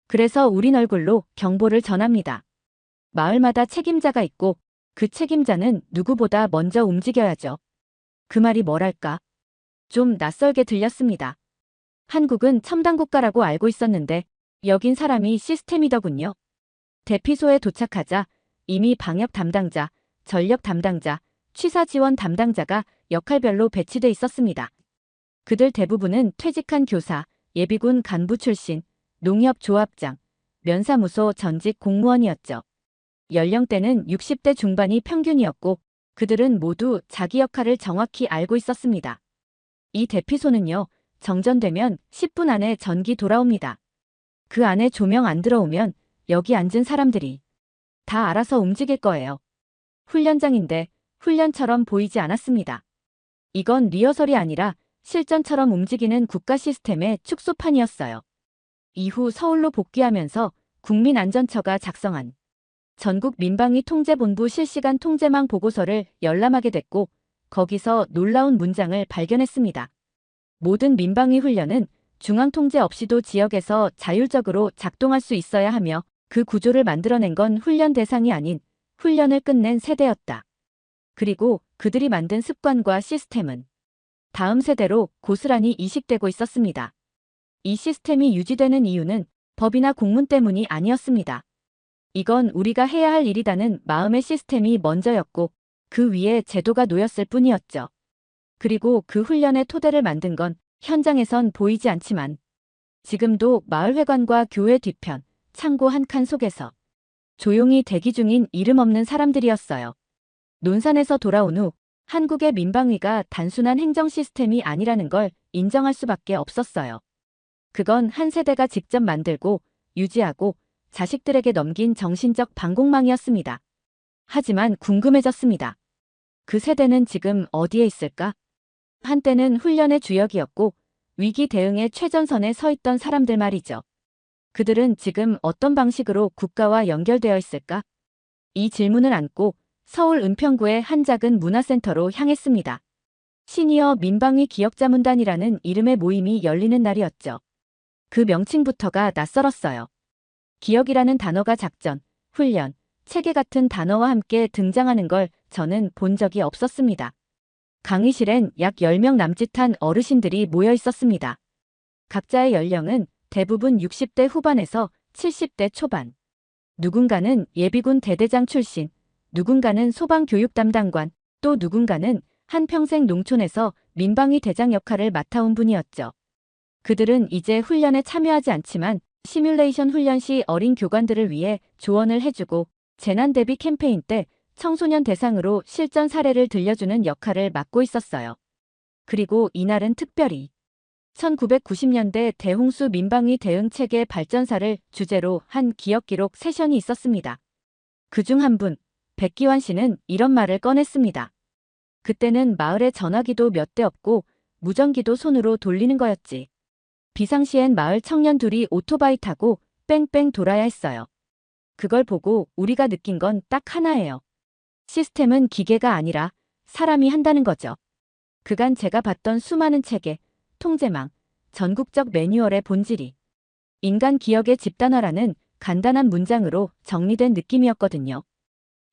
그래서 우린 얼굴로 경보를 전합니다. 마을마다 책임자가 있고 그 책임자는 누구보다 먼저 움직여야죠. 그 말이 뭐랄까? 좀 낯설게 들렸습니다. 한국은 첨단 국가라고 알고 있었는데 여긴 사람이 시스템이더군요. 대피소에 도착하자 이미 방역 담당자, 전력 담당자, 취사 지원 담당자가 역할별로 배치돼 있었습니다. 그들 대부분은 퇴직한 교사, 예비군 간부 출신, 농협 조합장, 면사무소 전직 공무원이었죠. 연령대는 60대 중반이 평균이었고 그들은 모두 자기 역할을 정확히 알고 있었습니다. 이 대피소는요. 정전되면 10분 안에 전기 돌아옵니다. 그 안에 조명 안 들어오면 여기 앉은 사람들이 다 알아서 움직일 거예요. 훈련장인데 훈련처럼 보이지 않았습니다. 이건 리허설이 아니라 실전처럼 움직이는 국가 시스템의 축소판이었어요. 이후 서울로 복귀하면서 국민안전처가 작성한 전국 민방위 통제본부 실시간 통제망 보고서를 열람하게 됐고 거기서 놀라운 문장을 발견했습니다. 모든 민방위 훈련은 중앙 통제 없이도 지역에서 자율적으로 작동할 수 있어야 하며 그 구조를 만들어낸 건 훈련 대상이 아닌 훈련을 끝낸 세대였다. 그리고 그들이 만든 습관과 시스템은 다음 세대로 고스란히 이식되고 있었습니다. 이 시스템이 유지되는 이유는 법이나 공문 때문이 아니었습니다. 이건 우리가 해야 할 일이다는 마음의 시스템이 먼저였고 그 위에 제도가 놓였을 뿐이었죠. 그리고 그 훈련의 토대를 만든 건 현장에선 보이지 않지만 지금도 마을회관과 교회 뒤편, 창고 한 칸 속에서 조용히 대기 중인 이름 없는 사람들이었어요. 논산에서 돌아온 후 한국의 민방위가 단순한 행정 시스템이 아니라는 걸 인정할 수밖에 없었어요. 그건 한 세대가 직접 만들고 유지하고 자식들에게 넘긴 정신적 방공망이었습니다. 하지만 궁금해졌습니다. 그 세대는 지금 어디에 있을까? 한때는 훈련의 주역이었고 위기 대응의 최전선에 서 있던 사람들 말이죠. 그들은 지금 어떤 방식으로 국가와 연결되어 있을까? 이 질문을 안고 서울 은평구의 한 작은 문화센터로 향했습니다. 시니어 민방위 기억자문단이라는 이름의 모임이 열리는 날이었죠. 그 명칭부터가 낯설었어요. 기억이라는 단어가 작전, 훈련, 체계 같은 단어와 함께 등장하는 걸 저는 본 적이 없었습니다. 강의실엔 약 10명 남짓한 어르신들이 모여 있었습니다. 각자의 연령은 대부분 60대 후반에서 70대 초반. 누군가는 예비군 대대장 출신, 누군가는 소방교육 담당관, 또 누군가는 한평생 농촌에서 민방위 대장 역할을 맡아온 분이었죠. 그들은 이제 훈련에 참여하지 않지만 시뮬레이션 훈련 시 어린 교관들을 위해 조언을 해주고 재난 대비 캠페인 때 청소년 대상으로 실전 사례를 들려주는 역할을 맡고 있었어요. 그리고 이날은 특별히 1990년대 대홍수 민방위 대응 체계 발전사를 주제로 한 기억 기록 세션이 있었습니다. 그중 한 분, 백기환 씨는 이런 말을 꺼냈습니다. 그때는 마을에 전화기도 몇 대 없고 무전기도 손으로 돌리는 거였지. 비상시엔 마을 청년 둘이 오토바이 타고 뺑뺑 돌아야 했어요. 그걸 보고 우리가 느낀 건 딱 하나예요. 시스템은 기계가 아니라 사람이 한다는 거죠. 그간 제가 봤던 수많은 체계, 통제망, 전국적 매뉴얼의 본질이 인간 기억의 집단화라는 간단한 문장으로 정리된 느낌이었거든요.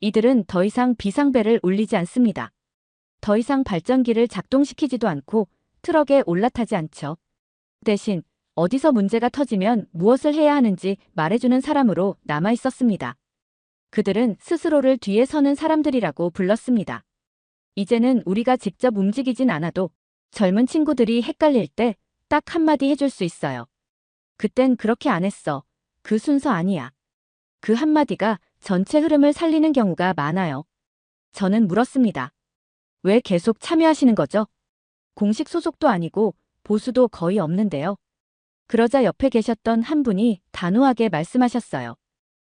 이들은 더 이상 비상벨을 울리지 않습니다. 더 이상 발전기를 작동시키지도 않고 트럭에 올라타지 않죠. 대신 어디서 문제가 터지면 무엇을 해야 하는지 말해주는 사람으로 남아 있었습니다. 그들은 스스로를 뒤에 서는 사람들이라고 불렀습니다. 이제는 우리가 직접 움직이진 않아도 젊은 친구들이 헷갈릴 때 딱 한마디 해줄 수 있어요. 그땐 그렇게 안 했어. 그 순서 아니야. 그 한마디가 전체 흐름을 살리는 경우가 많아요. 저는 물었습니다. 왜 계속 참여하시는 거죠? 공식 소속도 아니고 보수도 거의 없는데요. 그러자 옆에 계셨던 한 분이 단호하게 말씀하셨어요.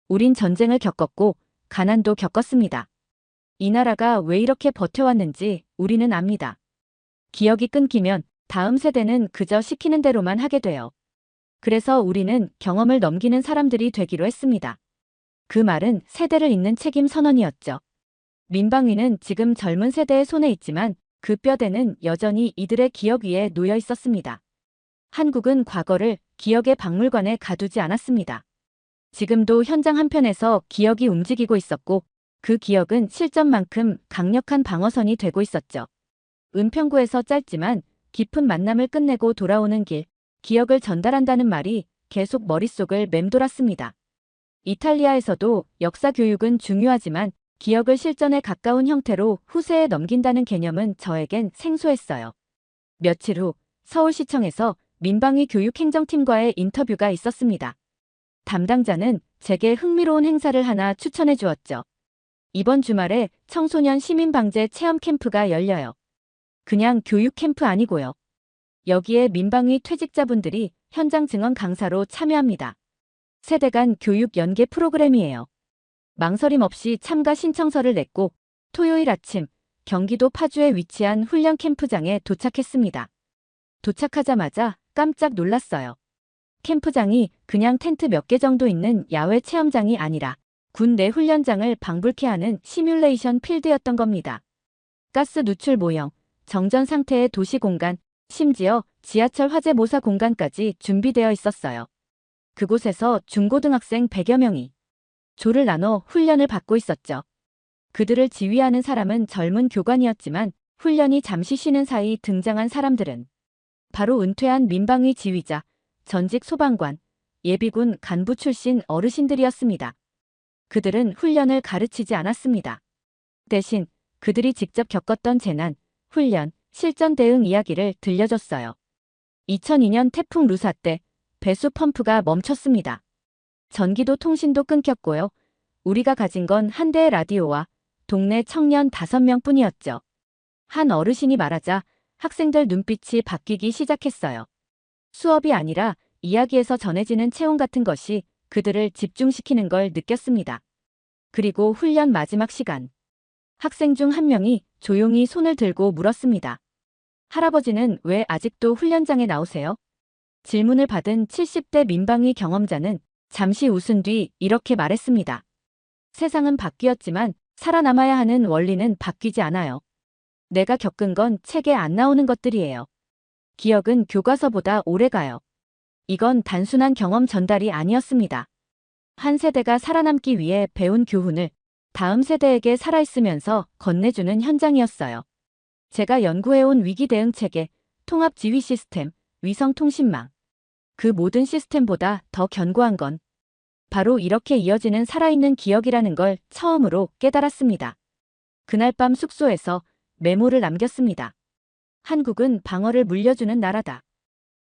우린 전쟁을 겪었고 가난도 겪었습니다. 이 나라가 왜 이렇게 버텨왔는지 우리는 압니다. 기억이 끊기면 다음 세대는 그저 시키는 대로만 하게 돼요. 그래서 우리는 경험을 넘기는 사람들이 되기로 했습니다. 그 말은 세대를 잇는 책임 선언이었죠. 민방위는 지금 젊은 세대의 손에 있지만 그 뼈대는 여전히 이들의 기억 위에 놓여 있었습니다. 한국은 과거를 기억의 박물관에 가두지 않았습니다. 지금도 현장 한편에서 기억이 움직이고 있었고 그 기억은 실전만큼 강력한 방어선이 되고 있었죠. 은평구에서 짧지만 깊은 만남을 끝내고 돌아오는 길, 기억을 전달한다는 말이 계속 머릿속을 맴돌았습니다. 이탈리아에서도 역사 교육은 중요하지만 기억을 실전에 가까운 형태로 후세에 넘긴다는 개념은 저에겐 생소했어요. 며칠 후 서울시청에서 민방위 교육행정팀과의 인터뷰가 있었습니다. 담당자는 제게 흥미로운 행사를 하나 추천해 주었죠. 이번 주말에 청소년 시민방재 체험 캠프가 열려요. 그냥 교육 캠프 아니고요. 여기에 민방위 퇴직자분들이 현장 증언 강사로 참여합니다. 세대 간 교육 연계 프로그램이에요. 망설임 없이 참가 신청서를 냈고 토요일 아침 경기도 파주에 위치한 훈련 캠프장에 도착했습니다. 도착하자마자 깜짝 놀랐어요. 캠프장이 그냥 텐트 몇 개 정도 있는 야외 체험장이 아니라 군 내 훈련장을 방불케 하는 시뮬레이션 필드였던 겁니다. 가스 누출 모형, 정전 상태의 도시 공간, 심지어 지하철 화재 모사 공간까지 준비되어 있었어요. 그곳에서 중고등학생 100여 명이 조를 나눠 훈련을 받고 있었죠. 그들을 지휘하는 사람은 젊은 교관이었지만 훈련이 잠시 쉬는 사이 등장한 사람들은 바로 은퇴한 민방위 지휘자, 전직 소방관, 예비군 간부 출신 어르신들이었습니다. 그들은 훈련을 가르치지 않았습니다. 대신 그들이 직접 겪었던 재난, 훈련, 실전 대응 이야기를 들려줬어요. 2002년 태풍 루사 때 배수 펌프가 멈췄습니다. 전기도 통신도 끊겼고요. 우리가 가진 건 한 대의 라디오와 동네 청년 5명뿐이었죠. 한 어르신이 말하자 학생들 눈빛이 바뀌기 시작했어요. 수업이 아니라 이야기에서 전해지는 체온 같은 것이 그들을 집중시키는 걸 느꼈습니다. 그리고 훈련 마지막 시간. 학생 중 한 명이 조용히 손을 들고 물었습니다. 할아버지는 왜 아직도 훈련장에 나오세요? 질문을 받은 70대 민방위 경험자는 잠시 웃은 뒤 이렇게 말했습니다. 세상은 바뀌었지만 살아남아야 하는 원리는 바뀌지 않아요. 내가 겪은 건 책에 안 나오는 것들이에요. 기억은 교과서보다 오래가요. 이건 단순한 경험 전달이 아니었습니다. 한 세대가 살아남기 위해 배운 교훈을 다음 세대에게 살아있으면서 건네주는 현장이었어요. 제가 연구해온 위기 대응 체계, 통합 지휘 시스템, 위성 통신망. 그 모든 시스템보다 더 견고한 건 바로 이렇게 이어지는 살아있는 기억이라는 걸 처음으로 깨달았습니다. 그날 밤 숙소에서 메모를 남겼습니다. 한국은 방어를 물려주는 나라다.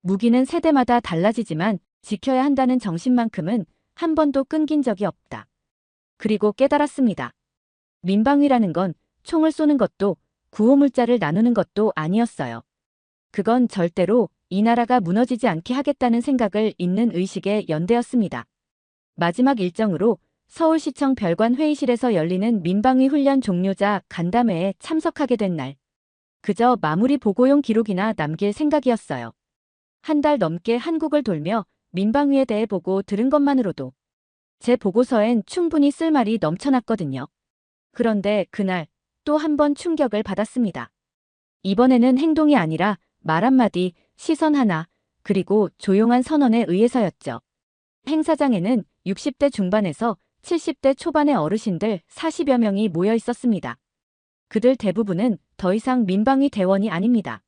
무기는 세대마다 달라지지만 지켜야 한다는 정신만큼은 한 번도 끊긴 적이 없다. 그리고 깨달았습니다. 민방위라는 건 총을 쏘는 것도 구호물자를 나누는 것도 아니었어요. 그건 절대로 이 나라가 무너지지 않게 하겠다는 생각을 잇는 의식의 연대였습니다. 마지막 일정으로 서울시청 별관 회의실에서 열리는 민방위 훈련 종료자 간담회에 참석하게 된 날. 그저 마무리 보고용 기록이나 남길 생각이었어요. 한 달 넘게 한국을 돌며 민방위에 대해 보고 들은 것만으로도 제 보고서엔 충분히 쓸 말이 넘쳐났거든요. 그런데 그날 또 한 번 충격을 받았습니다. 이번에는 행동이 아니라 말 한마디, 시선 하나, 그리고 조용한 선언에 의해서였죠. 행사장에는 60대 중반에서 70대 초반의 어르신들 40여 명이 모여 있었습니다. 그들 대부분은 더 이상 민방위 대원이 아닙니다.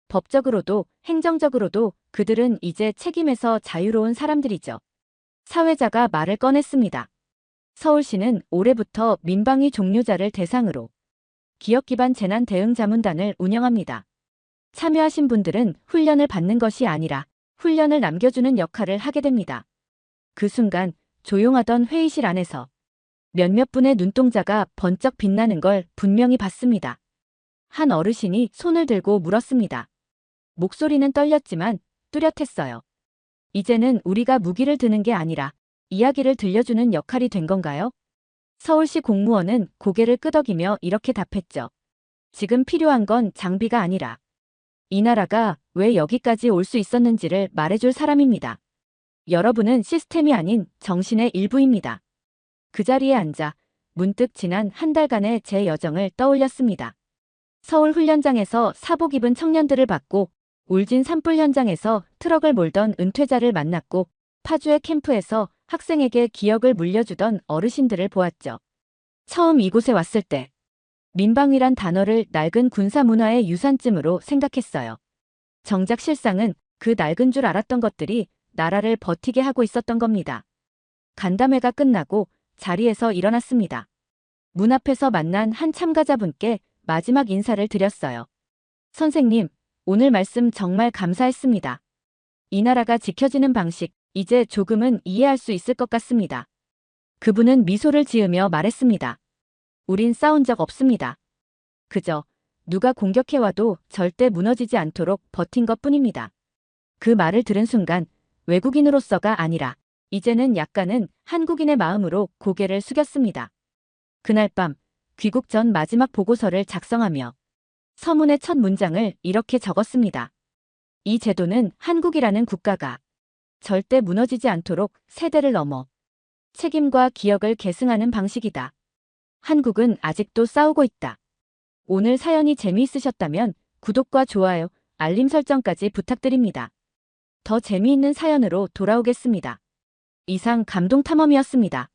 법적으로도 행정적으로도 그들은 이제 책임에서 자유로운 사람들이죠. 사회자가 말을 꺼냈습니다. 서울시는 올해부터 민방위 종료자를 대상으로 기업 기반 재난 대응 자문단을 운영합니다. 참여하신 분들은 훈련을 받는 것이 아니라 훈련을 남겨주는 역할을 하게 됩니다. 그 순간 조용하던 회의실 안에서 몇몇 분의 눈동자가 번쩍 빛나는 걸 분명히 봤습니다. 한 어르신이 손을 들고 물었습니다. 목소리는 떨렸지만 뚜렷했어요. 이제는 우리가 무기를 드는 게 아니라 이야기를 들려주는 역할이 된 건가요? 서울시 공무원은 고개를 끄덕이며 이렇게 답했죠. 지금 필요한 건 장비가 아니라 이 나라가 왜 여기까지 올 수 있었는지를 말해줄 사람입니다. 여러분은 시스템이 아닌 정신의 일부입니다. 그 자리에 앉아 문득 지난 한 달간의 제 여정을 떠올렸습니다. 서울 훈련장에서 사복 입은 청년들을 봤고 울진 산불 현장에서 트럭을 몰던 은퇴자를 만났고 파주의 캠프에서 학생에게 기억을 물려주던 어르신들을 보았죠. 처음 이곳에 왔을 때 민방위란 단어를 낡은 군사 문화의 유산쯤으로 생각했어요. 정작 실상은 그 낡은 줄 알았던 것들이 나라를 버티게 하고 있었던 겁니다. 간담회가 끝나고 자리에서 일어났습니다. 문 앞에서 만난 한 참가자분께 마지막 인사를 드렸어요. 선생님, 오늘 말씀 정말 감사했습니다. 이 나라가 지켜지는 방식, 이제 조금은 이해할 수 있을 것 같습니다. 그분은 미소를 지으며 말했습니다. 우린 싸운 적 없습니다. 그저 누가 공격해와도 절대 무너지지 않도록 버틴 것뿐입니다. 그 말을 들은 순간 외국인으로서가 아니라 이제는 약간은 한국인의 마음으로 고개를 숙였습니다. 그날 밤 귀국 전 마지막 보고서를 작성하며 서문의 첫 문장을 이렇게 적었습니다. 이 제도는 한국이라는 국가가 절대 무너지지 않도록 세대를 넘어 책임과 기억을 계승하는 방식이다. 한국은 아직도 싸우고 있다. 오늘 사연이 재미있으셨다면 구독과 좋아요, 알림 설정까지 부탁드립니다. 더 재미있는 사연으로 돌아오겠습니다. 이상 감동탐험이었습니다.